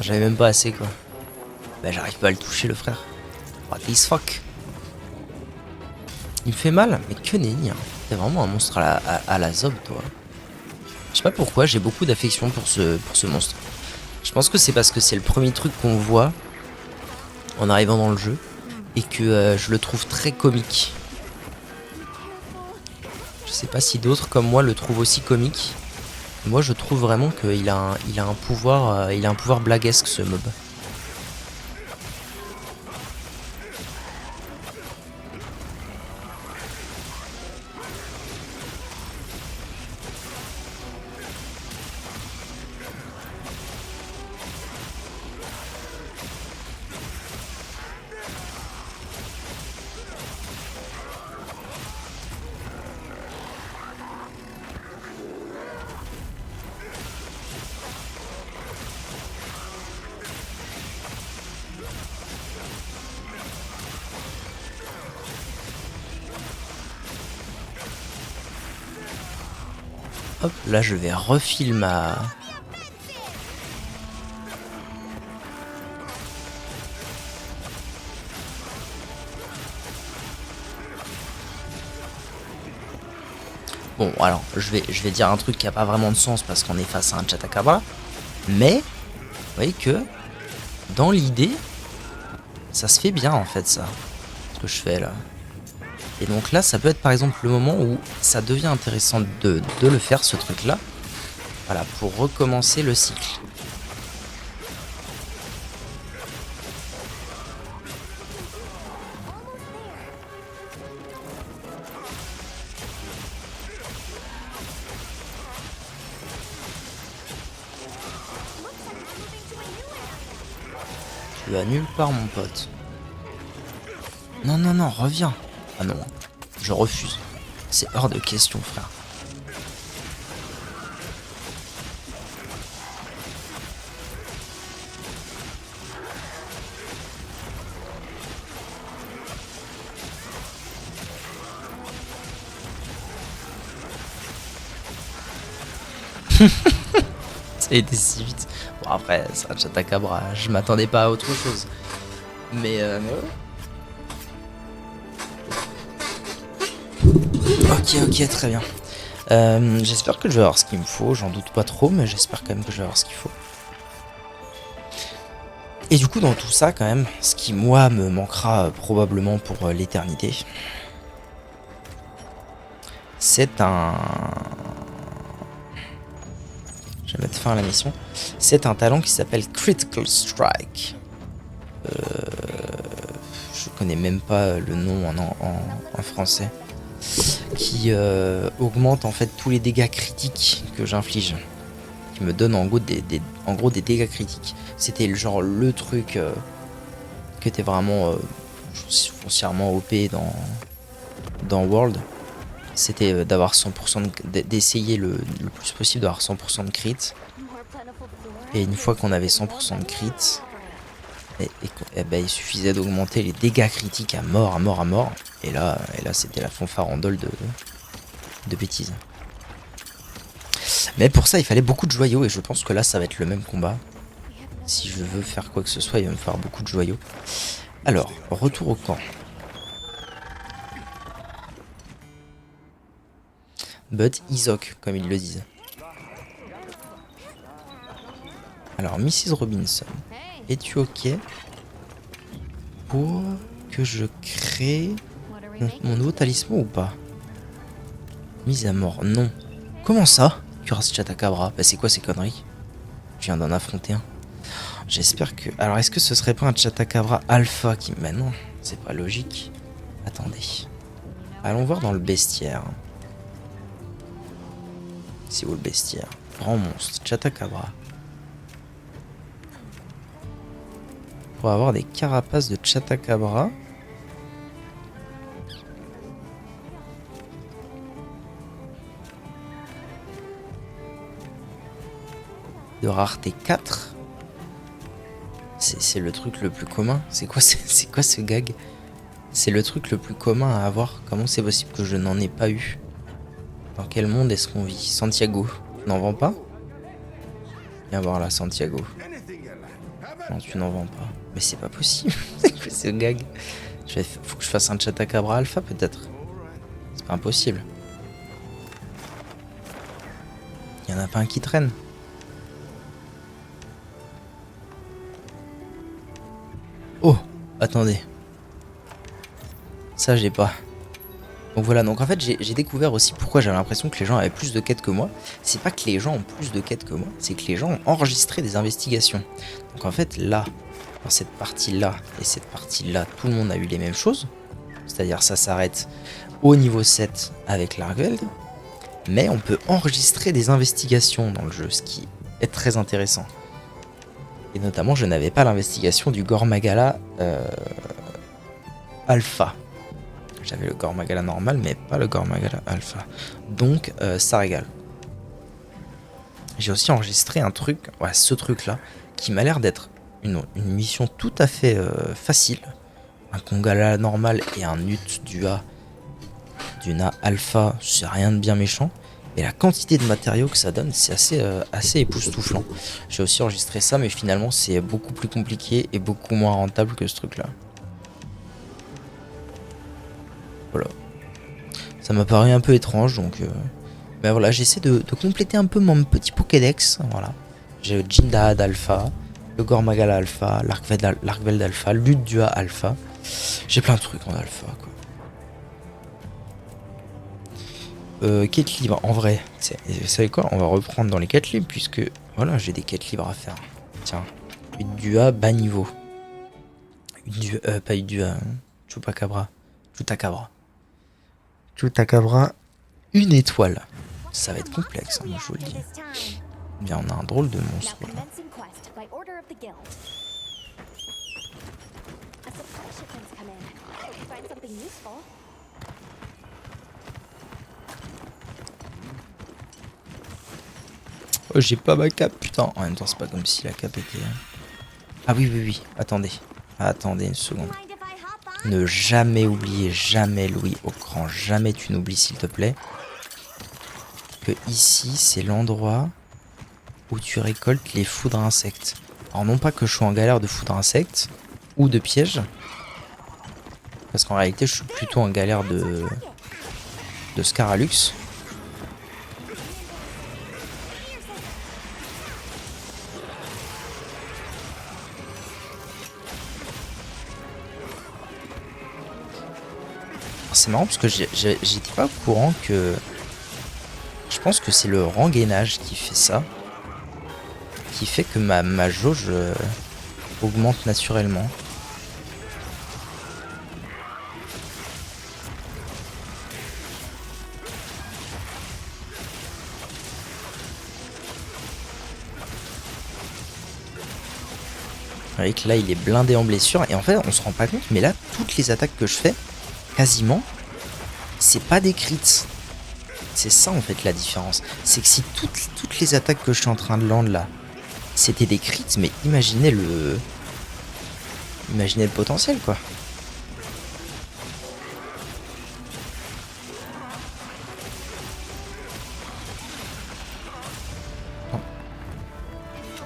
Speaker 1: J'avais même pas assez quoi. Bah j'arrive pas à le toucher le frère. What this fuck. Il me fait mal, mais que nenni. Hein. T'es vraiment un monstre à la zob toi. Je sais pas pourquoi, j'ai beaucoup d'affection pour ce monstre. Je pense que c'est parce que c'est le premier truc qu'on voit en arrivant dans le jeu. Et que je le trouve très comique. Je sais pas si d'autres comme moi le trouvent aussi comique. Moi je trouve vraiment qu'il a un pouvoir blaguesque ce mob. Hop, là je vais refiler ma... Bon, alors, je vais dire un truc qui a pas vraiment de sens parce qu'on est face à un Chatakabra. Mais, vous voyez que, dans l'idée, ça se fait bien en fait ça. Ce que je fais là. Et donc là, ça peut être par exemple le moment où ça devient intéressant de le faire, ce truc-là. Voilà, pour recommencer le cycle. Tu vas nulle part, mon pote. Non, non, non, reviens. Ah non, je refuse. C'est hors de question, frère. Ça a été si vite. Bon, après, c'est un Chatakabra. Je m'attendais pas à autre chose. Mais ouais. Ok, ok, très bien. J'espère que je vais avoir ce qu'il me faut. J'en doute pas trop, mais j'espère quand même que je vais avoir ce qu'il faut. Et du coup, dans tout ça, quand même, ce qui, moi, me manquera probablement pour l'éternité, c'est un... Je vais mettre fin à la mission. C'est un talent qui s'appelle Critical Strike. Je connais même pas le nom en français. Qui augmente en fait tous les dégâts critiques que j'inflige. Qui me donne en gros des dégâts critiques. C'était genre le truc qui était vraiment foncièrement OP dans World. C'était d'avoir 100% d'essayer le plus possible d'avoir 100% de crit. Et une fois qu'on avait 100% de crit, ben, il suffisait d'augmenter les dégâts critiques à mort, à mort, à mort. Et là c'était la fanfarandole de bêtises. Mais pour ça, il fallait beaucoup de joyaux. Et je pense que là, ça va être le même combat. Si je veux faire quoi que ce soit, il va me falloir beaucoup de joyaux. Alors, retour au camp. But Izok, comme ils le disent. Alors, Mrs. Robinson, es-tu ok pour que je crée mon nouveau talisman ou pas? Mise à mort, non. Comment ça? Cuirasse Chatakabra, bah c'est quoi ces conneries? Je viens d'en affronter un. J'espère que... Alors, est-ce que ce serait pas un Chatakabra alpha qui... Bah non, c'est pas logique. Attendez. Allons voir dans le bestiaire. C'est où le bestiaire? Grand monstre, Chatakabra. Pour avoir des carapaces de Chatakabra. De rareté 4. C'est le truc le plus commun. C'est quoi ce gag? C'est le truc le plus commun à avoir. Comment c'est possible que je n'en ai pas eu? Dans quel monde est-ce qu'on vit? Santiago, tu n'en vends pas? Viens voir là, Santiago. Non, tu n'en vends pas. Mais c'est pas possible. C'est quoi ce gag? Faut que je fasse un Chatakabra alpha peut-être. C'est pas impossible. Il y en a pas un qui traîne. Oh, attendez. Ça, j'ai pas. Donc voilà, donc en fait, j'ai découvert aussi pourquoi j'avais l'impression que les gens avaient plus de quêtes que moi. C'est pas que les gens ont plus de quêtes que moi, c'est que les gens ont enregistré des investigations. Donc en fait, là, dans cette partie-là et cette partie-là, tout le monde a eu les mêmes choses. C'est-à-dire, ça s'arrête au niveau 7 avec l'Argveld. Mais on peut enregistrer des investigations dans le jeu, ce qui est très intéressant. Et notamment, je n'avais pas l'investigation du Gormagala Alpha. J'avais le Gormagala normal, mais pas le Gormagala Alpha. Donc, ça régale. J'ai aussi enregistré un truc, ouais, ce truc-là, qui m'a l'air d'être une mission tout à fait facile. Un Kongala normal et un Nut du A, d'une A Alpha, c'est rien de bien méchant. Et la quantité de matériaux que ça donne, c'est assez époustouflant. J'ai aussi enregistré ça, mais finalement, c'est beaucoup plus compliqué et beaucoup moins rentable que ce truc-là. Voilà. Ça m'a paru un peu étrange, donc Ben voilà, j'essaie de compléter un peu mon petit Pokédex. Voilà. J'ai le Jindad Alpha, le Gormagal Alpha, l'Arcveld Alpha, l'Udua Alpha. J'ai plein de trucs en Alpha, quoi. Quête libre, en vrai. Vous savez quoi? On va reprendre dans les quêtes libres, puisque voilà, j'ai des quêtes libres à faire. Tiens, Udua bas niveau. Pas Udua, hein. Chupacabra. Chutacabra. Chutacabra, une étoile. Ça va être complexe, hein, moi je vous le dis. Bien, on a un drôle de monstre là. Oh, j'ai pas ma cape, putain. En même temps, c'est pas comme si la cape était... Ah oui, oui, oui. Attendez. Attendez une seconde. Ne jamais oublier, jamais Louis au grand, jamais tu n'oublies s'il te plaît, que ici, c'est l'endroit où tu récoltes les foudres insectes. Alors non pas que je sois en galère de foudre insectes ou de pièges, parce qu'en réalité, je suis plutôt en galère de Scaralux. C'est marrant parce que j'étais pas au courant que... Je pense que c'est le rengainage qui fait ça. Qui fait que ma jauge augmente naturellement. Vous voyez que là il est blindé en blessure. Et en fait on se rend pas compte, mais là toutes les attaques que je fais, quasiment, c'est pas des crits. C'est ça en fait la différence. C'est que si toutes les attaques que je suis en train de land là, c'était des crits, mais imaginez le potentiel quoi.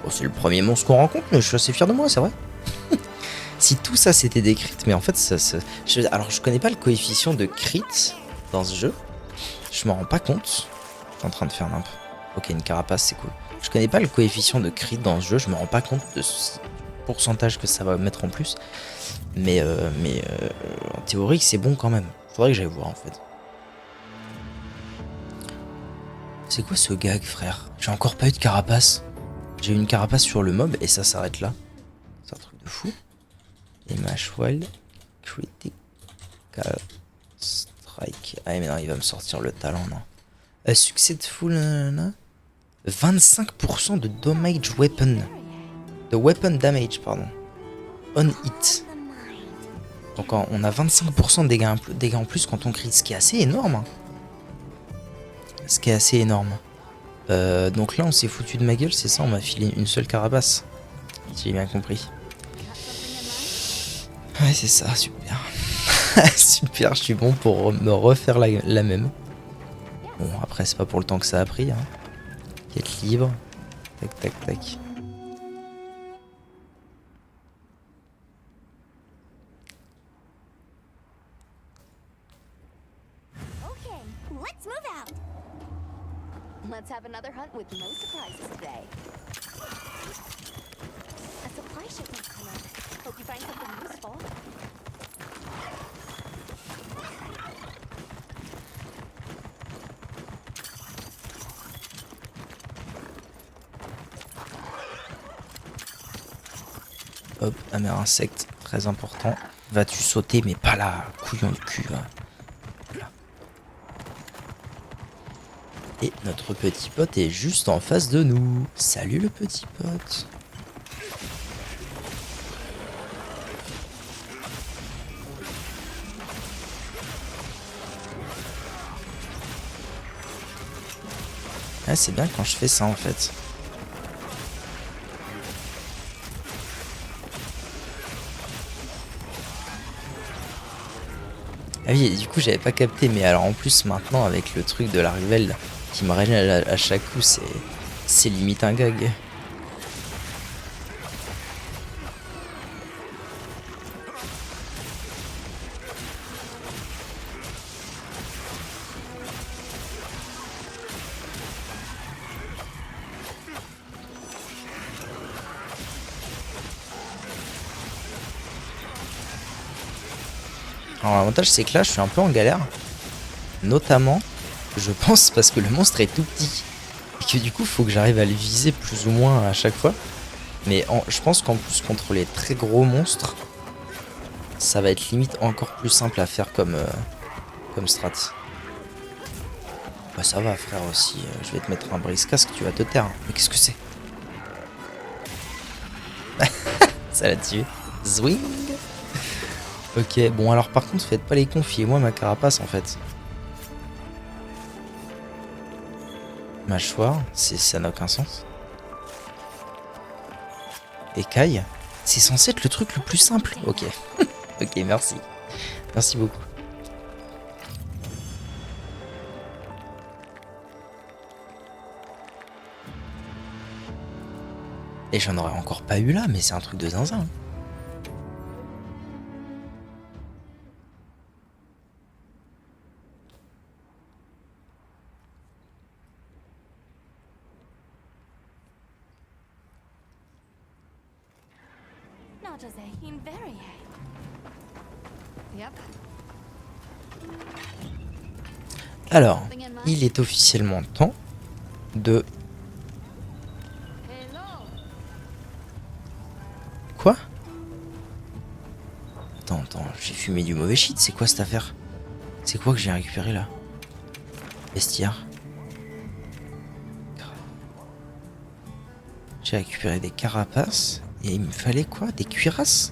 Speaker 1: Oh, c'est le premier monstre qu'on rencontre, mais je suis assez fier de moi, c'est vrai. Si tout ça c'était des crits, mais en fait alors je connais pas le coefficient de crit dans ce jeu. Je m'en rends pas compte. Je suis en train de faire n'importe. Ok, une carapace, c'est cool. Je connais pas le coefficient de crit dans ce jeu. Je me rends pas compte de ce pourcentage que ça va mettre en plus. Mais en théorie, c'est bon quand même. Faudrait que j'aille voir en fait. C'est quoi ce gag, frère? J'ai encore pas eu de carapace. J'ai eu une carapace sur le mob et ça s'arrête là. C'est un truc de fou. Et Mashwell Critical Strike. Ah mais non, il va me sortir le talent, non. Successful, 25% de damage weapon. De weapon damage, pardon. On hit. Donc on a 25% de dégâts en plus quand on crit, ce qui est assez énorme. Hein. Ce qui est assez énorme. Donc là on s'est foutu de ma gueule, c'est ça, on m'a filé une seule carapace. Si j'ai bien compris. Ouais c'est ça, super. Super, je suis bon pour me refaire la même. Bon après c'est pas pour le temps que ça a pris. Hein. Quête libre. Tac tac tac.
Speaker 2: Let's have another hunt with no surprises today. A supply shipment coming. Hope you find something useful.
Speaker 1: Hop, amer insecte, très important. Vas-tu sauter, mais pas là, couillon du cul. Hein. Et notre petit pote est juste en face de nous. Salut le petit pote. Ah, c'est bien quand je fais ça en fait. Ah oui, du coup j'avais pas capté, mais alors en plus maintenant avec le truc de la Rivelle qui me régène à chaque coup, c'est limite un gag. Alors l'avantage c'est que là je suis un peu en galère. Notamment, je pense parce que le monstre est tout petit. Et que du coup faut que j'arrive à le viser plus ou moins à chaque fois. Mais je pense qu'en plus contre les très gros monstres, ça va être limite encore plus simple à faire comme strat. Bah ça va frère aussi, je vais te mettre un brise-casque, tu vas te taire. Mais qu'est-ce que c'est? Ça l'a tué. Zwing. Ok, bon alors par contre faites pas les cons, fiez-moi ma carapace en fait. Mâchoire, ça n'a aucun sens. Écaille, c'est censé être le truc le plus simple. Ok, ok merci. Merci beaucoup. Et j'en aurais encore pas eu là, mais c'est un truc de zinzin.
Speaker 2: Not as a very. Yep.
Speaker 1: Alors, il est officiellement temps de... Quoi? Attends, j'ai fumé du mauvais shit, c'est quoi cette affaire? C'est quoi que j'ai récupéré là? Vestiaire. J'ai récupéré des carapaces, et il me fallait quoi? Des cuirasses?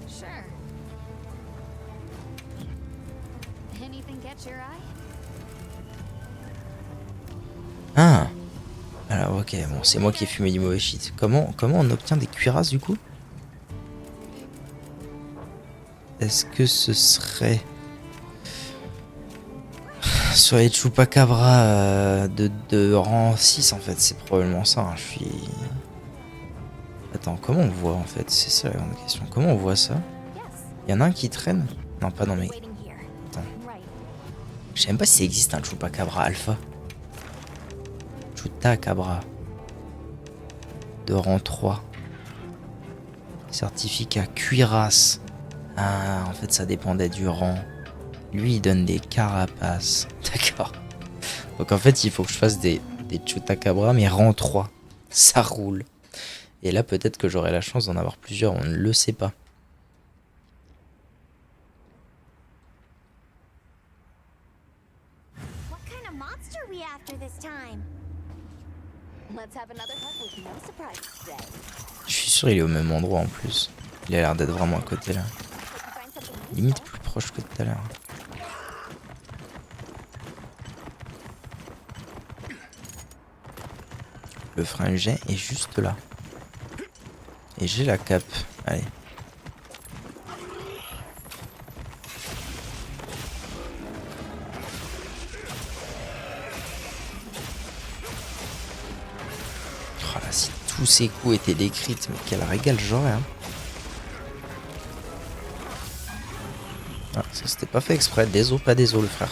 Speaker 1: Ah! Alors ok, bon c'est moi qui ai fumé du mauvais shit. Comment on obtient des cuirasses du coup? Est-ce que ce serait sur les Chupacabra de rang 6 en fait? C'est probablement ça, hein. Je suis... Attends, comment on voit en fait? C'est ça la grande question. Comment on voit ça? Il y en a un qui traîne? Non, pas dans mes... Attends. Je sais même pas si ça existe un Chupacabra alpha. Chupacabra. De rang 3. Certificat cuirasse. Ah, en fait, ça dépendait du rang. Lui, il donne des carapaces. D'accord. Donc, en fait, il faut que je fasse des Chupacabra, mais rang 3. Ça roule. Et là, peut-être que j'aurai la chance d'en avoir plusieurs. On ne le sait pas. Je suis sûr il est au même endroit en plus. Il a l'air d'être vraiment à côté là. Limite plus proche que tout à l'heure. Le frein jet est juste là. Et j'ai la cape. Allez. Oh là, si tous ces coups étaient décrits, mais quel régal j'aurais, hein. Ah, ça c'était pas fait exprès. Désolé, pas désolé, le frère.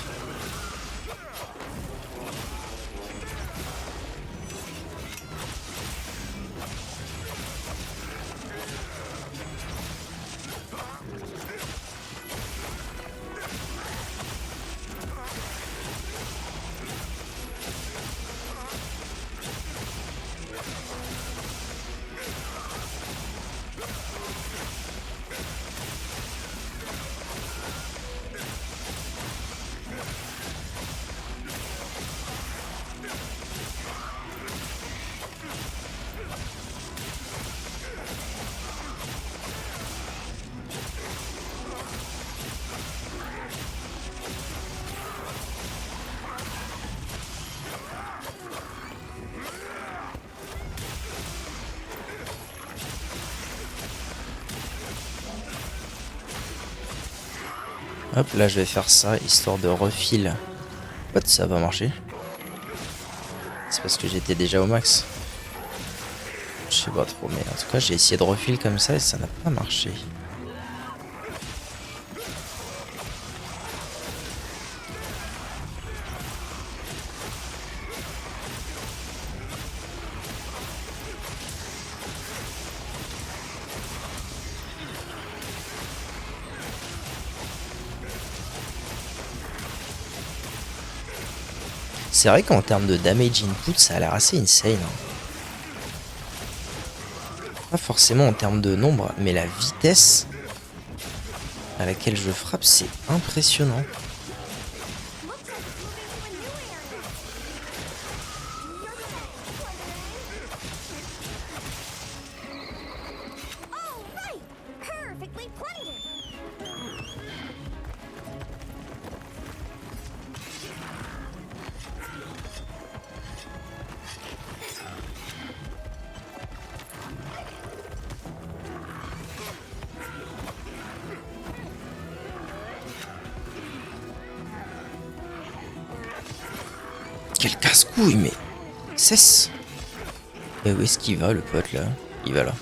Speaker 1: Hop, là je vais faire ça, histoire de refil. What, ça va marcher? C'est parce que j'étais déjà au max. Je sais pas trop, mais en tout cas j'ai essayé de refil comme ça et ça n'a pas marché. C'est vrai qu'en termes de damage input, ça a l'air assez insane. Hein. Pas forcément en termes de nombre, mais la vitesse à laquelle je frappe, c'est impressionnant. Quel casse-couille, mais cesse. Et où est-ce qu'il va, le pote, là? Il va là.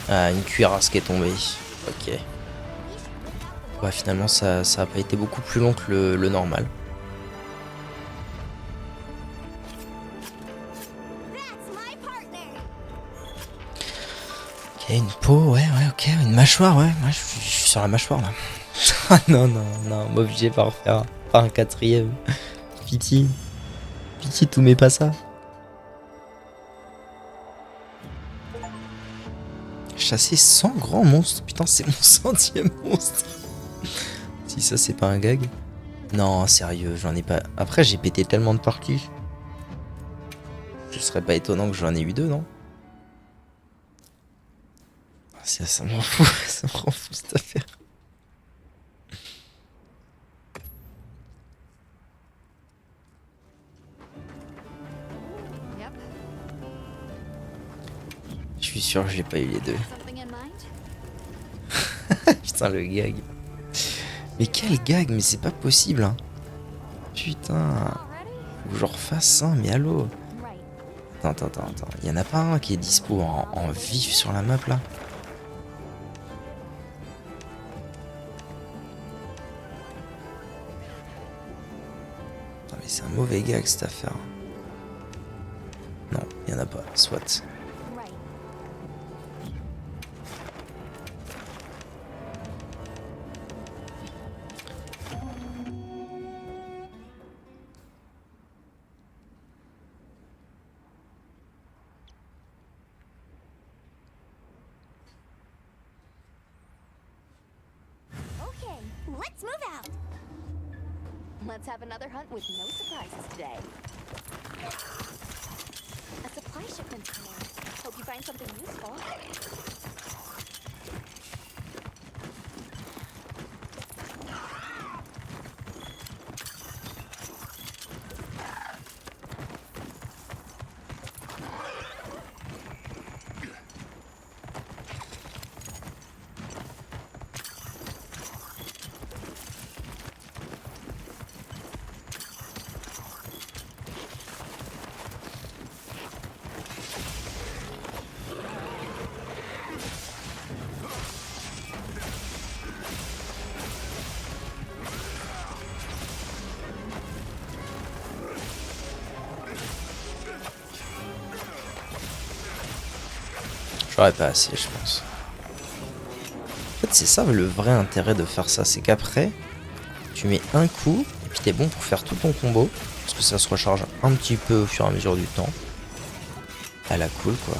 Speaker 1: Ah, une cuirasse qui est tombée. Ok. Ouais, finalement, ça a pas été beaucoup plus long que le normal. Ok, une peau, ouais, ok. Une mâchoire, ouais. Je suis sur la mâchoire, là. Ah non, m'obliger par refaire par un quatrième. Pitié. Pitié, tout met pas ça. Chasser 100 grands monstres. Putain, c'est mon 100e monstre. Si ça, c'est pas un gag. Non, sérieux, j'en ai pas. Après, j'ai pété tellement de parties. Ce serait pas étonnant que j'en ai eu 2, non? Ça m'en fout, ça me rend fou cette affaire. Je suis sûr que j'ai pas eu les 2. Putain, le gag. Mais quel gag, mais c'est pas possible. Hein. Putain. Faut que je refasse ça, mais allô. Attends. Il y en a pas un qui est dispo en vif sur la map là? Putain, mais c'est un mauvais gag cette affaire. Non, il y en a pas. Soit.
Speaker 2: Let's move out. Let's have another hunt with no surprises today. A supply shipment's coming. Hope you find something useful.
Speaker 1: J'aurais pas assez, je pense. En fait, c'est ça le vrai intérêt de faire ça, c'est qu'après, tu mets un coup, et puis t'es bon pour faire tout ton combo, parce que ça se recharge un petit peu au fur et à mesure du temps. À la cool, quoi.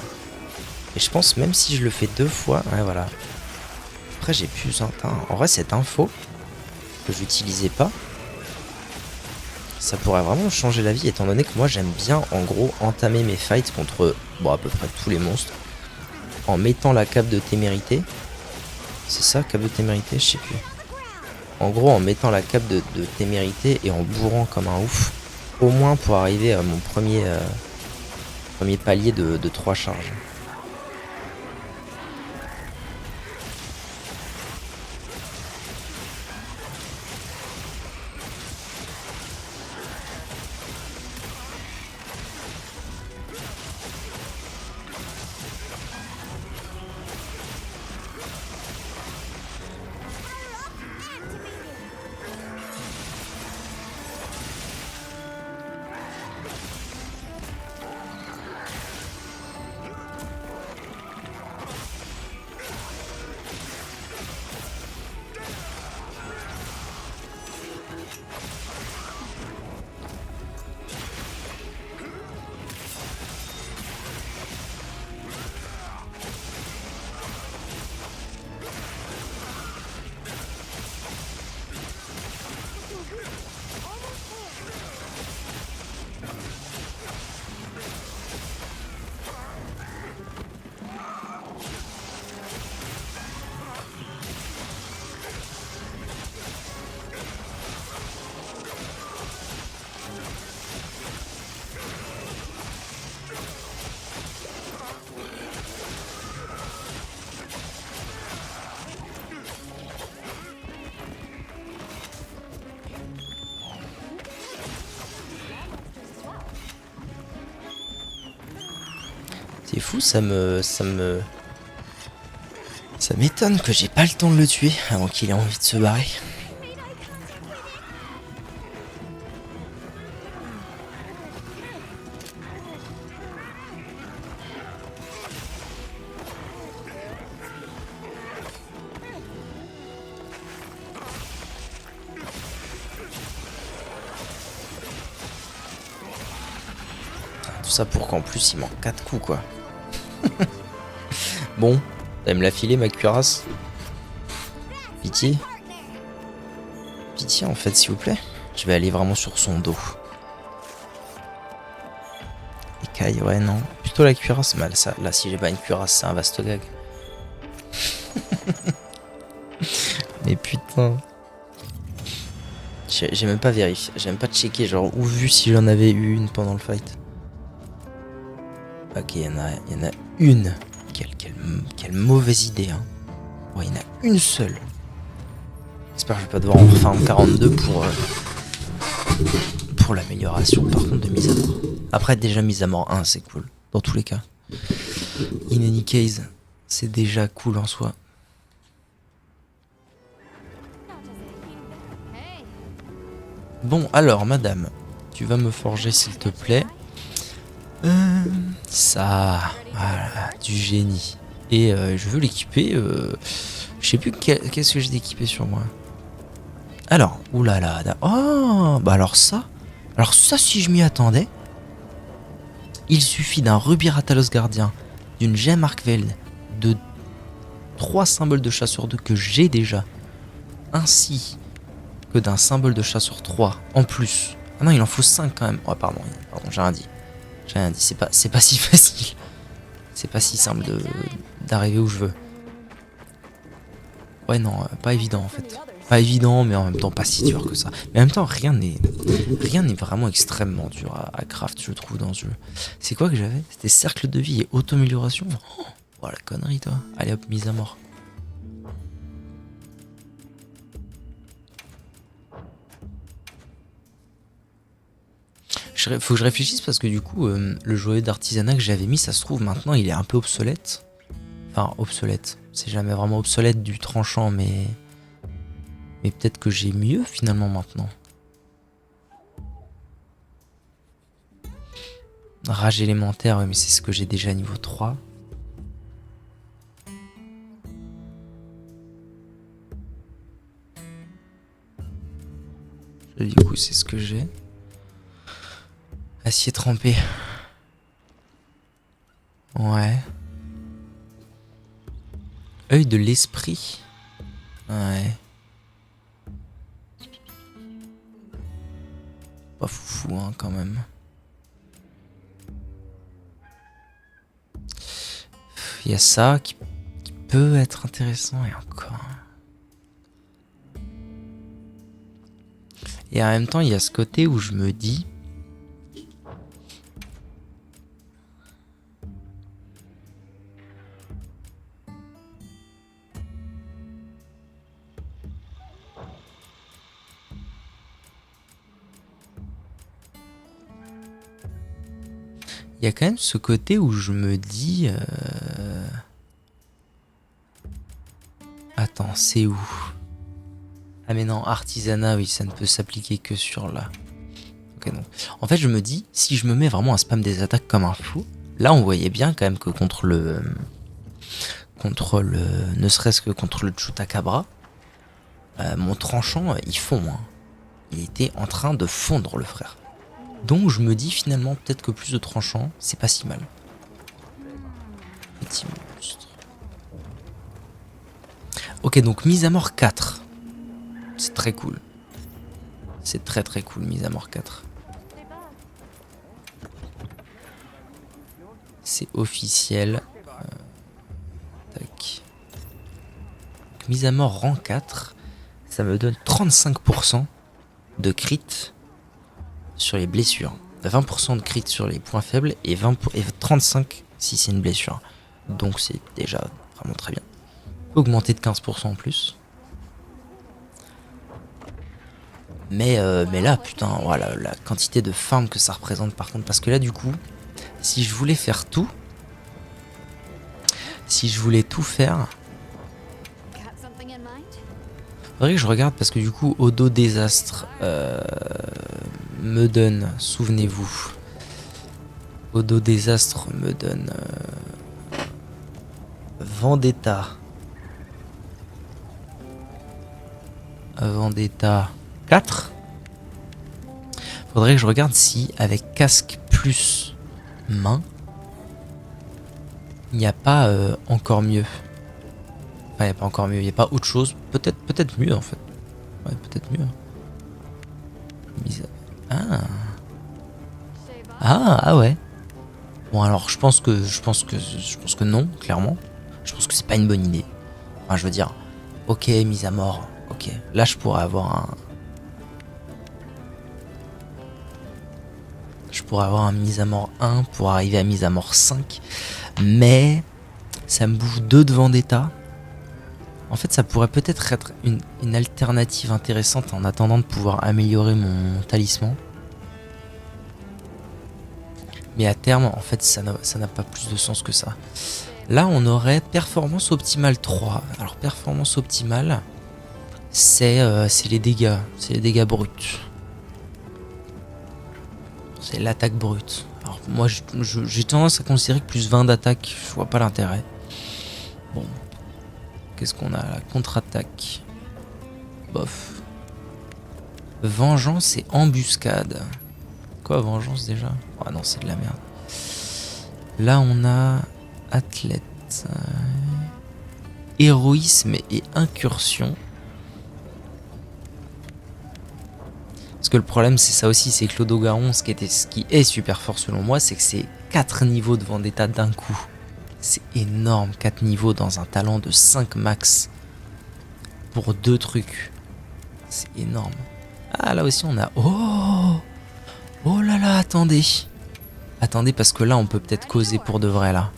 Speaker 1: Et je pense, même si je le fais 2 fois, ouais, voilà. Après, j'ai plus un teint. En vrai, cette info, que j'utilisais pas, ça pourrait vraiment changer la vie, étant donné que moi, j'aime bien, en gros, entamer mes fights contre, bon, à peu près tous les monstres. En mettant la cape de témérité. C'est ça, cape de témérité, je sais plus. En gros, en mettant la cape de témérité et en bourrant comme un ouf. Au moins pour arriver à mon premier palier de 3 charges. C'est fou, ça m'étonne que j'ai pas le temps de le tuer avant qu'il ait envie de se barrer. Tout ça pour qu'en plus il manque 4 coups quoi. Bon, t'allais me la filer ma cuirasse? Pitié. Pitié en fait s'il vous plaît. Je vais aller vraiment sur son dos. Écaille, ouais non. Plutôt la cuirasse, mais ça, là si j'ai pas une cuirasse c'est un vaste gag. Mais putain. J'ai même pas vérifié, j'ai même pas checké genre ou vu si j'en avais eu une pendant le fight. Ok, il y en a une. Quelle mauvaise idée, hein. Ouais, il y en a une seule. J'espère que je vais pas devoir en refaire en 42 pour l'amélioration, par contre, de mise à mort. Après, déjà mise à mort 1, c'est cool. Dans tous les cas. In any case, c'est déjà cool en soi. Bon, alors, madame, tu vas me forger, s'il te plaît. Ça, voilà, du génie. Et je veux l'équiper. Je sais plus qu'est-ce que j'ai d'équipé sur moi. Alors, oulala. Oh, bah alors ça si je m'y attendais. Il suffit d'un rubis Ratalos gardien, d'une gemme Arcveld, de 3 symboles de chasseur 2 que j'ai déjà, ainsi que d'un symbole de chasseur 3 en plus. Ah non, il en faut 5 quand même. Oh, pardon, j'ai rien dit. C'est pas si facile. C'est pas si simple d'arriver où je veux. Ouais non, pas évident en fait. Pas évident, mais en même temps pas si dur que ça. Mais en même temps, rien n'est vraiment extrêmement dur à craft, je trouve, dans ce jeu. C'est quoi que j'avais? C'était cercle de vie et auto-amélioration. Oh la connerie toi. Allez hop, mise à mort. Faut que je réfléchisse parce que du coup, le joyau d'artisanat que j'avais mis, ça se trouve maintenant il est un peu obsolète. Enfin, obsolète. C'est jamais vraiment obsolète du tranchant, mais peut-être que j'ai mieux finalement maintenant. Rage élémentaire, ouais, mais c'est ce que j'ai déjà niveau 3. Du coup, c'est ce que j'ai. Acier trempé. Ouais. Œil de l'esprit. Ouais. Pas foufou hein, quand même. Il y a ça qui peut être intéressant et encore. Et en même temps, il y a ce côté où je me dis... Il y a quand même ce côté où je me dis... Attends, c'est où? Ah mais non, artisanat, oui, ça ne peut s'appliquer que sur là. Ok, donc. En fait, je me dis, si je me mets vraiment à spam des attaques comme un fou, là on voyait bien quand même que contre le... ne serait-ce que contre le Chutacabra, mon tranchant, il fond. Hein. il était en train de fondre le frère. Donc je me dis finalement peut-être que plus de tranchants, c'est pas si mal. Petit monstre. Ok, donc mise à mort 4. C'est très cool. C'est très très cool, mise à mort 4. C'est officiel. Tac. Mise à mort rang 4. Ça me donne 35% de crit sur les blessures. 20% de crit sur les points faibles et 35 si c'est une blessure. Donc c'est déjà vraiment très bien. Augmenter de 15% en plus. Mais là, putain, voilà, la quantité de farm que ça représente par contre. Parce que là, du coup, si je voulais faire tout, si je voulais tout faire, faudrait que je regarde parce que du coup, Odo Désastre me donne, souvenez-vous, Odo Désastre me donne Vendetta. Vendetta 4. Faudrait que je regarde si avec casque plus main, il n'y a pas encore mieux. Enfin, il n'y a pas encore mieux, il n'y a pas autre chose. Peut-être mieux en fait. Ouais, peut-être mieux. Ah ouais. Bon alors je pense que non, clairement. Je pense que c'est pas une bonne idée. Enfin je veux dire, ok, mise à mort. Ok, là je pourrais avoir un mise à mort 1 pour arriver à mise à mort 5. Mais ça me bouffe 2 de Vendetta. En fait, ça pourrait peut-être être une alternative intéressante en attendant de pouvoir améliorer mon talisman. Mais à terme, en fait, ça n'a pas plus de sens que ça. Là, on aurait performance optimale 3. Alors, performance optimale, c'est les dégâts. C'est les dégâts bruts. C'est l'attaque brute. Alors, moi, j'ai tendance à considérer que plus 20 d'attaque, je vois pas l'intérêt. Bon. Qu'est-ce qu'on a là? Contre-attaque. Bof. Vengeance et embuscade. Quoi, vengeance déjà? Ah non, c'est de la merde. Là, on a athlète. Héroïsme et incursion. Parce que le problème, c'est ça aussi, c'est que l'Odogaron, ce qui est super fort selon moi, c'est que c'est 4 niveaux de Vendetta d'un coup. C'est énorme, 4 niveaux dans un talent de 5 max. Pour 2 trucs. C'est énorme. Ah, là aussi, on a... Oh là là, attendez. Attendez, parce que là, on peut peut-être causer pour de vrai, là.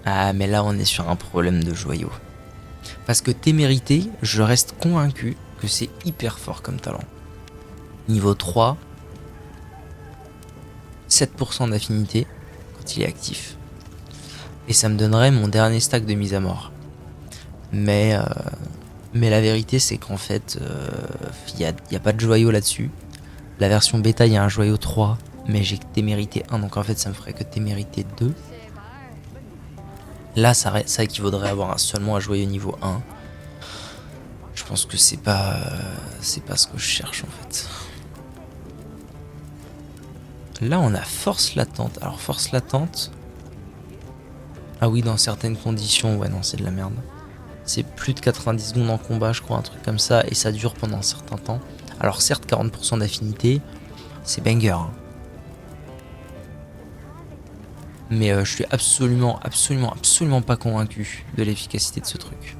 Speaker 1: Ah, mais là, on est sur un problème de joyau. Parce que témérité, je reste convaincu que c'est hyper fort comme talent. Niveau 3, 7% d'affinité quand il est actif. Et ça me donnerait mon dernier stack de mise à mort. Mais la vérité, c'est qu'en fait, y a pas de joyau là-dessus. La version bêta, il y a un joyau 3, mais j'ai que témérité 1, donc en fait, ça me ferait que témérité 2. Là, ça équivaudrait à avoir seulement un joyau niveau 1. Je pense que c'est pas ce que je cherche en fait. Là, on a force latente. Alors, force latente. Ah oui, dans certaines conditions, ouais, non, c'est de la merde. C'est plus de 90 secondes en combat, je crois, un truc comme ça, et ça dure pendant un certain temps. Alors, certes, 40% d'affinité, c'est banger. Hein. Mais je suis absolument pas convaincu de l'efficacité de ce truc.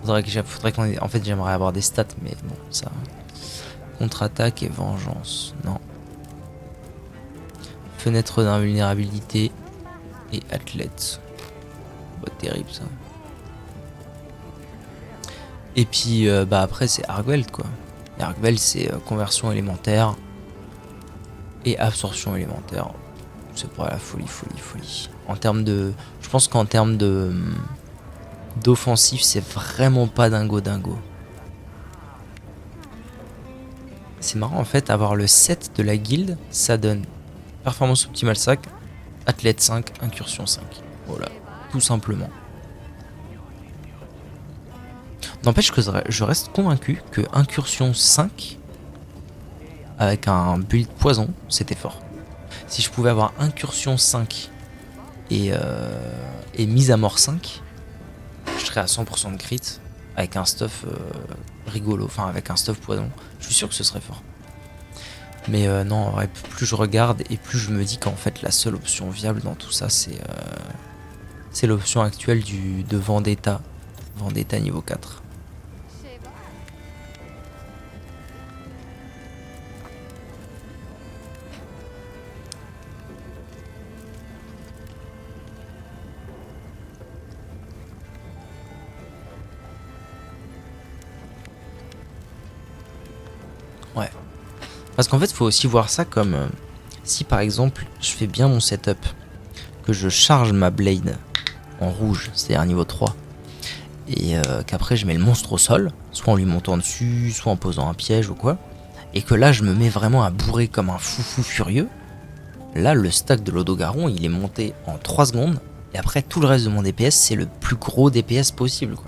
Speaker 1: Faudrait qu'on ait... En fait, j'aimerais avoir des stats, mais bon, ça... Contre-attaque et vengeance, non. Fenêtre d'invulnérabilité et athlète. Bah, terrible, ça. Et puis, après, c'est Argwelt, quoi. Et Argwelt, c'est conversion élémentaire et absorption élémentaire. C'est pas la folie. En termes de... Je pense qu'en termes de... d'offensif, c'est vraiment pas dingo. C'est marrant en fait, avoir le 7 de la guilde, ça donne performance optimale 5, athlète 5, incursion 5. Voilà, tout simplement. N'empêche que je reste convaincu que incursion 5, avec un build poison, c'était fort. Si je pouvais avoir incursion 5 et mise à mort 5, je serais à 100% de crit avec un stuff rigolo, enfin avec un stuff poison. Je suis sûr que ce serait fort. Mais non, en vrai, plus je regarde et plus je me dis qu'en fait la seule option viable dans tout ça, c'est l'option actuelle de Vendetta. Vendetta niveau 4. Ouais. Parce qu'en fait, il faut aussi voir ça comme si par exemple je fais bien mon setup, que je charge ma blade en rouge, c'est-à-dire niveau 3, et qu'après je mets le monstre au sol, soit en lui montant dessus, soit en posant un piège ou quoi, et que là je me mets vraiment à bourrer comme un foufou furieux. Là, le stack de l'Odogaron, il est monté en 3 secondes, et après tout le reste de mon DPS, c'est le plus gros DPS possible, quoi.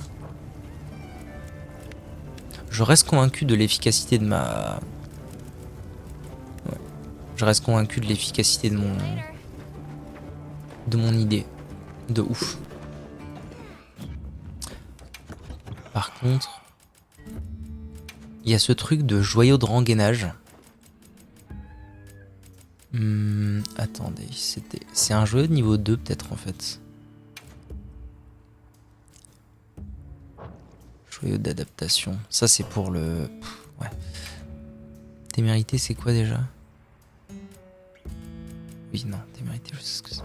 Speaker 1: Je reste convaincu de l'efficacité de ma... Ouais. Je reste convaincu de l'efficacité de mon idée. De ouf. Par contre, il y a ce truc de joyau de rengainage. Attendez, c'est un joyau de niveau 2 peut-être en fait. Joyau d'adaptation. Ça c'est pour le... ouais. Témérité c'est quoi déjà? Oui, non, témérité je sais ce que c'est.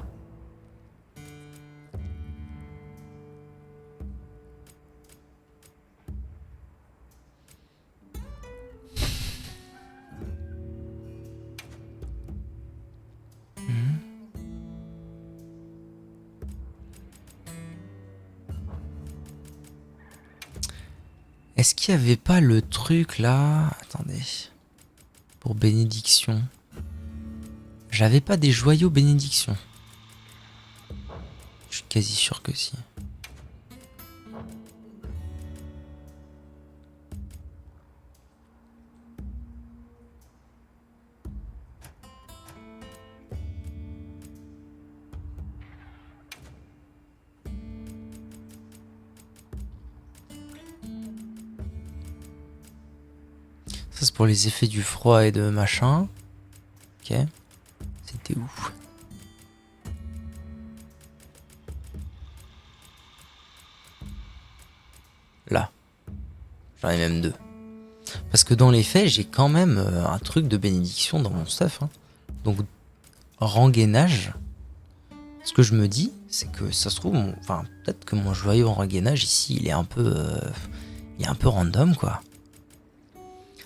Speaker 1: Est-ce qu'il n'y avait pas le truc là? Attendez. Pour bénédiction. J'avais pas des joyaux bénédiction. Je suis quasi sûr que si. Ça c'est pour les effets du froid et de machin. Ok. C'était où? Là. J'en ai même 2. Parce que dans les faits, j'ai quand même un truc de bénédiction dans mon stuff. Hein. Donc, rengainage. Ce que je me dis, c'est que ça se trouve, enfin, peut-être que mon joyau en rengainage ici, il est un peu random, quoi.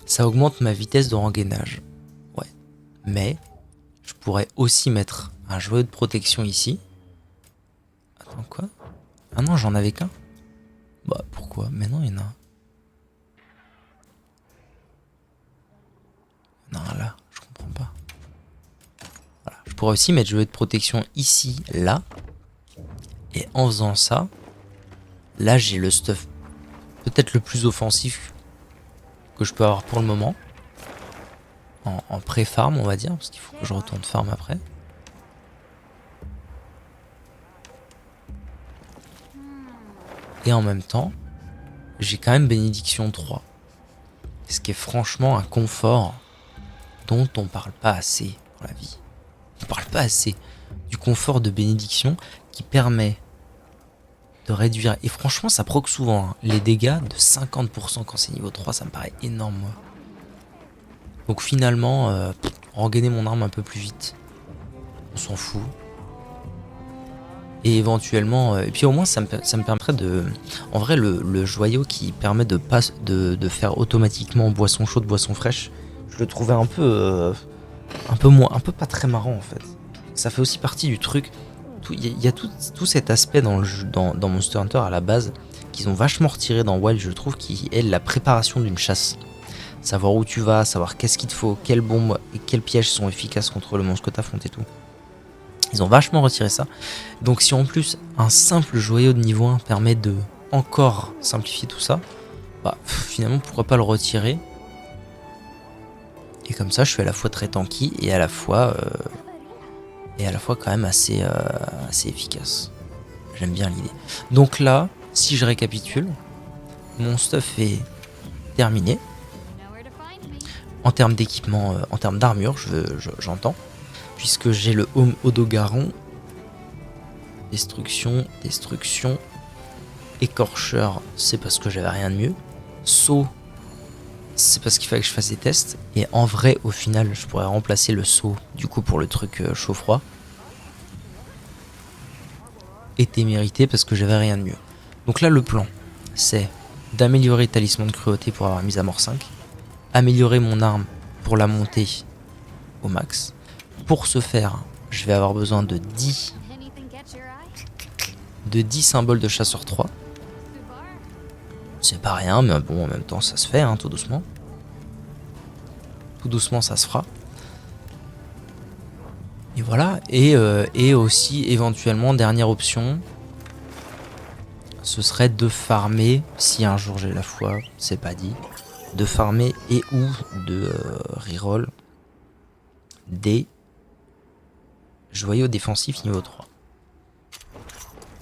Speaker 1: Ça augmente ma vitesse de rengainage. Ouais. Mais, je pourrais aussi mettre un joyau de protection ici. Attends, quoi? Ah non, j'en avais qu'un. Bah, pourquoi? Mais non, il y en a un. Non, là, je comprends pas. Voilà. Je pourrais aussi mettre joyau de protection ici, là. Et en faisant ça, là, j'ai le stuff peut-être le plus offensif que je peux avoir pour le moment. En pré-farm, on va dire, parce qu'il faut que je retourne farm après. Et en même temps, j'ai quand même bénédiction 3. Ce qui est franchement un confort dont on parle pas assez dans la vie. On parle pas assez du confort de bénédiction qui permet de réduire, et franchement ça proc souvent, hein, les dégâts de 50% quand c'est niveau 3, ça me paraît énorme moi. Donc finalement, rengainer mon arme un peu plus vite, on s'en fout. Et éventuellement, et puis au moins ça me permettrait de... En vrai le joyau qui permet de faire automatiquement boisson chaude, boisson fraîche, je le trouvais un peu pas très marrant en fait. Ça fait aussi partie du truc. Il y a tout cet aspect dans le jeu, dans Monster Hunter à la base, qu'ils ont vachement retiré dans Wild, je trouve, qui est la préparation d'une chasse. savoir où tu vas, savoir qu'est-ce qu'il te faut, quelles bombes et quels pièges sont efficaces contre le monstre que t'affrontes et tout. Ils ont vachement retiré ça. Donc si en plus un simple joyau de niveau 1 permet de encore simplifier tout ça, bah finalement pourquoi pas le retirer. Et comme ça je suis à la fois très tanky et à la fois quand même assez efficace. J'aime bien l'idée. Donc là, si je récapitule, mon stuff est terminé.
Speaker 2: Nowhere to find me.
Speaker 1: En termes d'équipement, en termes d'armure, j'entends. Puisque j'ai le Home Odogaron. Destruction, destruction. Écorcheur, c'est parce que j'avais rien de mieux. Saut, c'est parce qu'il fallait que je fasse des tests. Et en vrai, au final, je pourrais remplacer le saut, du coup, pour le truc chaud-froid. Était mérité parce que j'avais rien de mieux. Donc là, le plan, c'est d'améliorer Talisman de cruauté pour avoir mise à mort 5. Améliorer mon arme pour la monter au max. Pour ce faire, je vais avoir besoin de 10
Speaker 2: Anything catch your eye?
Speaker 1: symboles de chasseur 3.
Speaker 2: So far?
Speaker 1: C'est pas rien, mais bon, en même temps, ça se fait, hein, tout doucement. Tout doucement, ça se fera. Et voilà. Et aussi, éventuellement, dernière option, ce serait de farmer, si un jour j'ai la foi, c'est pas dit, de farmer et ou de reroll des joyaux défensifs niveau 3.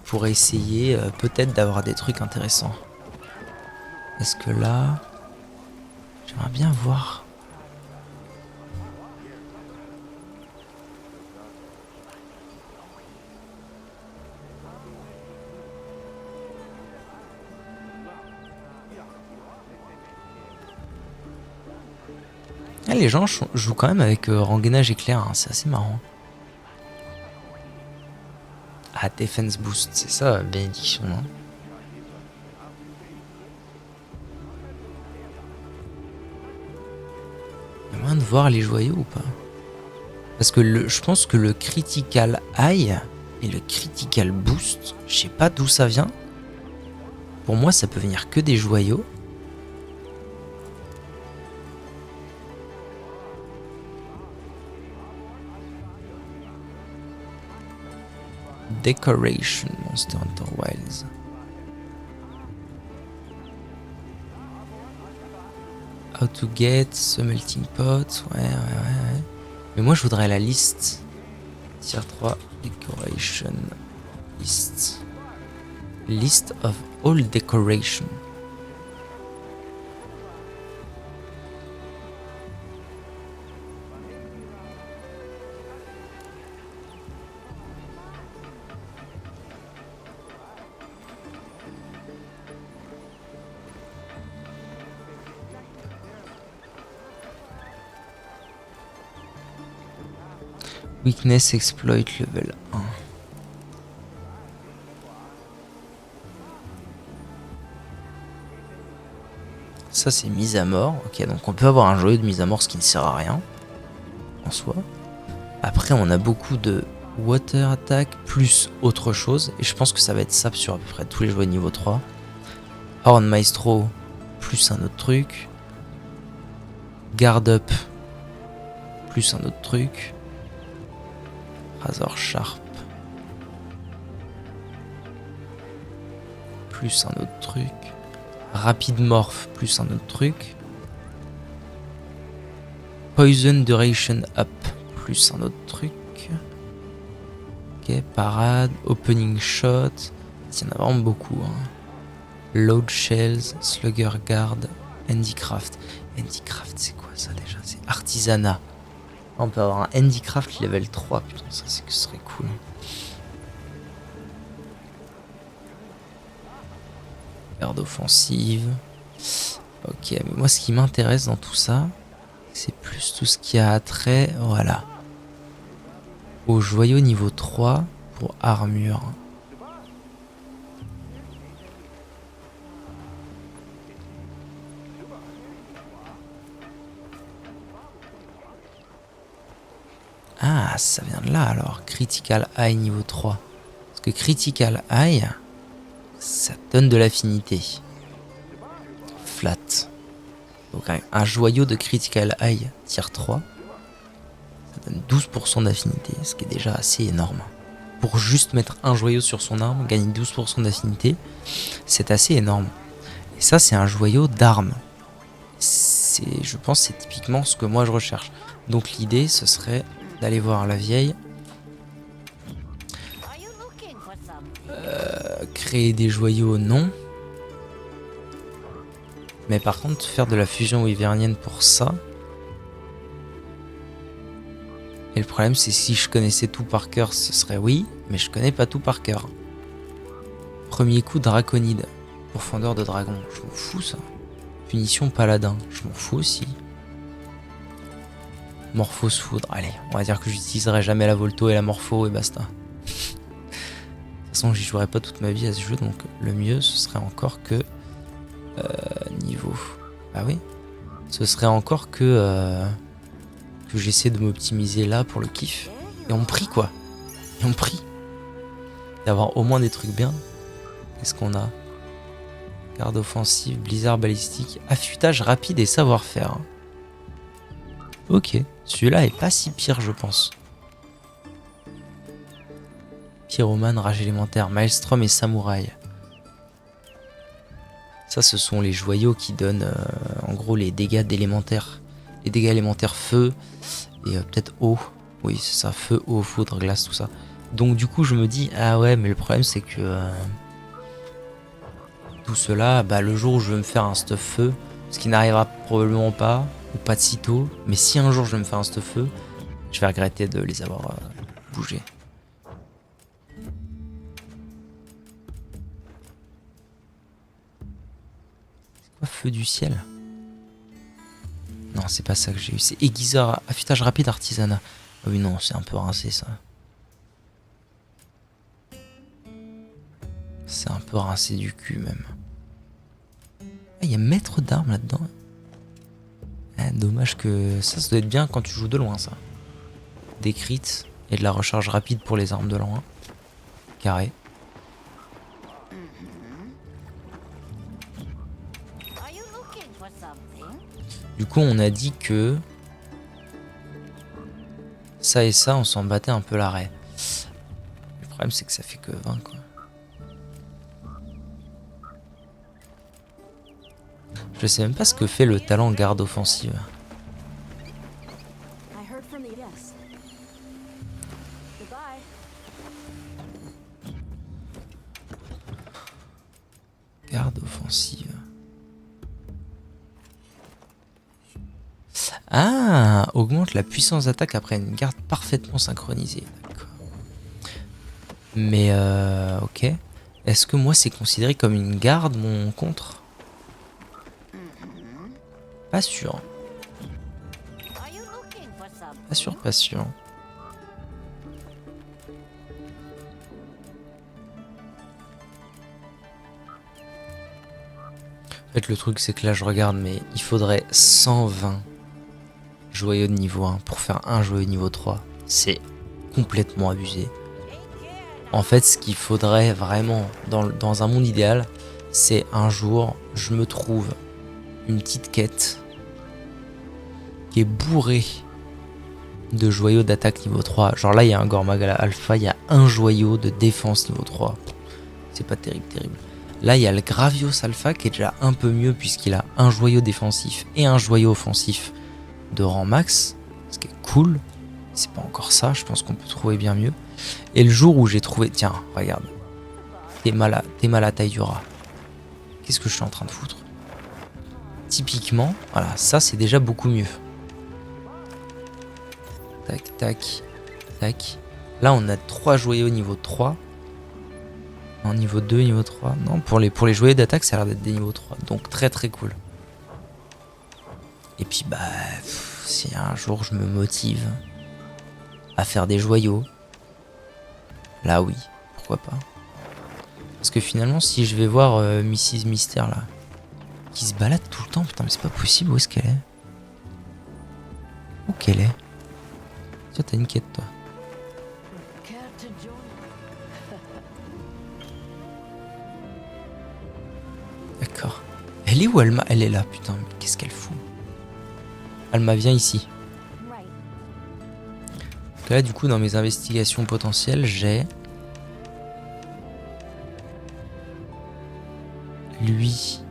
Speaker 1: Pour essayer peut-être d'avoir des trucs intéressants. Parce que là, j'aimerais bien voir. Ah, les gens jouent quand même avec rengainage éclair, hein, c'est assez marrant. Ah, defense boost, c'est ça, bénédiction. Hein. Il y a moyen de voir les joyaux ou pas? Parce que je pense que le critical high et le critical boost, je sais pas d'où ça vient. Pour moi, ça peut venir que des joyaux. Decoration, Monster Hunter Wilds. How to get the melting pot. Ouais. Mais moi, je voudrais la liste. Tier 3, Decoration. List. List of all decoration. Weakness exploit level 1. Ça c'est mise à mort. Ok, donc on peut avoir un joyau de mise à mort, ce qui ne sert à rien en soi. Après on a beaucoup de water attack plus autre chose. Et je pense que ça va être sap sur à peu près tous les joyaux niveau 3. Horn Maestro plus un autre truc. Guard up plus un autre truc. Razor Sharp plus un autre truc. Rapid Morph plus un autre truc. Poison Duration Up plus un autre truc. Ok, Parade, Opening Shot. Il y en a vraiment beaucoup. Hein. Load Shells, Slugger Guard, Handicraft. Handicraft, c'est quoi ça déjà? C'est Artisanat. On peut avoir un Handicraft level 3. Putain, ça c'est que ce serait cool. Garde offensive. Ok, mais moi ce qui m'intéresse dans tout ça, c'est plus tout ce qui a attrait, voilà, au joyau niveau 3 pour armure. Ah, ça vient de là alors, Critical High niveau 3. Parce que Critical High, ça donne de l'affinité. Flat. Donc un joyau de Critical Eye tier 3, ça donne 12% d'affinité, ce qui est déjà assez énorme. Pour juste mettre un joyau sur son arme, gagner 12% d'affinité, c'est assez énorme. Et ça, c'est un joyau d'arme. Je pense que c'est typiquement ce que moi je recherche. Donc l'idée, ce serait d'aller voir la vieille. Créer des joyaux, non. Mais par contre, faire de la fusion wyvernienne pour ça. Et le problème, c'est si je connaissais tout par cœur, ce serait oui, mais je connais pas tout par cœur. Premier coup, draconide. Profondeur de dragon, je m'en fous ça. Punition paladin, je m'en fous aussi. Morphose foudre, allez, on va dire que j'utiliserai jamais la Volto et la Morpho et basta. De toute façon, j'y jouerai pas toute ma vie à ce jeu, donc le mieux, ce serait encore que... niveau... Ah oui. Ce serait encore que j'essaie de m'optimiser là pour le kiff. Et on prie quoi. Et on prie. D'avoir au moins des trucs bien. Qu'est-ce qu'on a? Garde offensive, blizzard balistique, affûtage rapide et savoir-faire. Ok, celui-là est pas si pire je pense. Pyromane, rage élémentaire, maelstrom et samouraï. Ça ce sont les joyaux qui donnent en gros les dégâts d'élémentaire. Les dégâts élémentaires feu et peut-être eau. Oui c'est ça, feu, eau, foudre, glace, tout ça. Donc du coup je me dis, ah ouais mais le problème c'est que... tout cela, bah, le jour où je vais me faire un stuff feu, ce qui n'arrivera probablement pas, ou pas de sitôt, mais si un jour je vais me faire un stuff feu, je vais regretter de les avoir bougés. C'est quoi feu du ciel? Non, c'est pas ça que j'ai eu, c'est aiguiseur, affûtage rapide, artisanat. Ah oui, non, c'est un peu rincé ça. C'est un peu rincé du cul même. Ah, il y a maître d'armes là-dedans. Ah, dommage que ça doit être bien quand tu joues de loin ça. Des crits et de la recharge rapide pour les armes de loin. Carré. Du coup on a dit que ça et ça on s'en battait un peu l'arrêt. Le problème c'est que ça fait que 20 quoi. Je sais même pas ce que fait le talent garde offensive. Garde offensive. Ah, augmente la puissance d'attaque après une garde parfaitement synchronisée. D'accord. Mais ok. Est-ce que moi c'est considéré comme une garde mon contre? Pas sûr. Pas sûr, pas sûr. En fait, le truc, c'est que là, je regarde, mais il faudrait 120 joyaux de niveau 1 pour faire un joyau de niveau 3. C'est complètement abusé. En fait, ce qu'il faudrait vraiment, dans un monde idéal, c'est un jour, je me trouve une petite quête qui est bourrée de joyaux d'attaque niveau 3. Genre là, il y a un Gormagala Alpha, il y a un joyau de défense niveau 3. C'est pas terrible, terrible. Là, il y a le Gravios Alpha qui est déjà un peu mieux puisqu'il a un joyau défensif et un joyau offensif de rang max, ce qui est cool. C'est pas encore ça, je pense qu'on peut trouver bien mieux. Et le jour où j'ai trouvé... Tiens, regarde. T'es mal à taille du rat. Qu'est-ce que je suis en train de foutre? Typiquement, voilà, ça c'est déjà beaucoup mieux. Tac, tac, tac. Là, on a 3 joyaux niveau 3. En niveau 2, niveau 3. Non, pour les joyaux d'attaque, ça a l'air d'être des niveaux 3. Donc très très cool. Et puis, bah, si un jour je me motive à faire des joyaux, là oui, pourquoi pas. Parce que finalement, si je vais voir Mrs. Mystère là, qui se balade tout le temps, putain, mais c'est pas possible, où est-ce qu'elle est? Où qu'elle est? Tiens, t'as une quête toi. D'accord. Elle est où elle est là, putain, qu'est-ce qu'elle fout? Alma, viens ici.
Speaker 2: Right.
Speaker 1: Donc là, du coup, dans mes investigations potentielles, j'ai... Lui.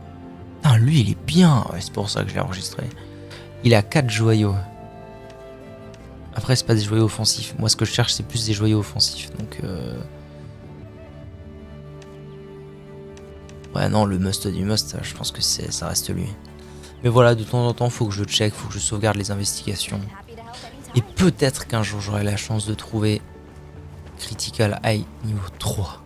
Speaker 1: Ah, lui, il est bien. Ouais, c'est pour ça que je l'ai enregistré. Il a 4 joyaux. Après, c'est pas des joyaux offensifs. Moi, ce que je cherche, c'est plus des joyaux offensifs. Donc... Ouais, non, le must du must, je pense que ça reste lui. Mais voilà, de temps en temps, faut que je check, faut que je sauvegarde les investigations.
Speaker 2: Happy to help anytime.
Speaker 1: Et peut-être qu'un jour, j'aurai la chance de trouver Critical High niveau 3.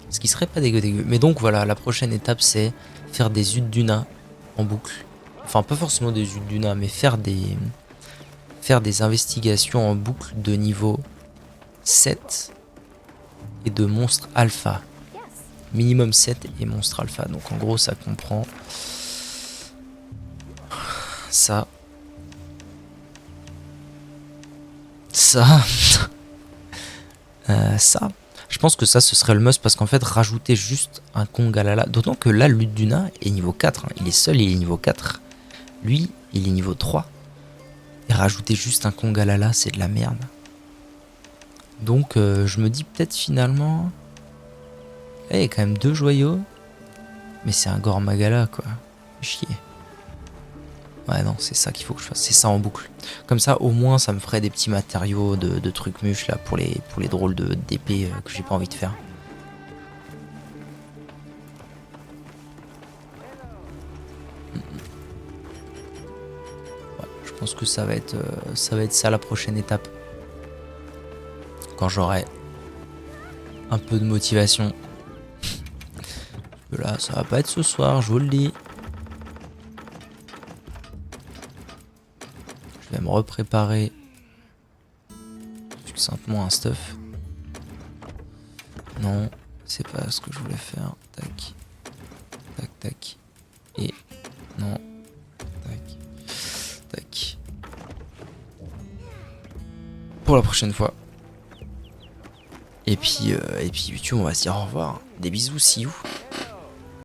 Speaker 1: Ce qui serait pas dégueu. Mais donc voilà, la prochaine étape, c'est faire des Udduna en boucle. Enfin, pas forcément des Udduna, mais faire des investigations en boucle de niveau 7 et de monstres alpha.
Speaker 2: Yes.
Speaker 1: Minimum 7 et monstre alpha. Donc en gros, ça comprend ça. Ça. Ça. Je pense que ça, ce serait le must parce qu'en fait, rajouter juste un Kongalala. D'autant que là, l'Udduna est niveau 4. Hein. Il est seul, il est niveau 4. Lui, il est niveau 3. Et rajouter juste un Kongalala, c'est de la merde. Donc, je me dis peut-être finalement... Là, il y a quand même 2 joyaux. Mais c'est un Gormagala, quoi. Chier. Ouais, non, c'est ça qu'il faut que je fasse. C'est ça en boucle. Comme ça, au moins, ça me ferait des petits matériaux de trucs mûches, là, pour les drôles d'épées que j'ai pas envie de faire. Ouais, je pense que ça va être ça la prochaine étape. Quand j'aurai un peu de motivation. Là, ça va pas être ce soir, je vous le dis. Je vais me repréparer succinctement un stuff. Non, c'est pas ce que je voulais faire. Tac. Tac, tac. Et non. Tac. Tac. Pour la prochaine fois. Et puis YouTube, on va se dire au revoir. Des bisous, see you.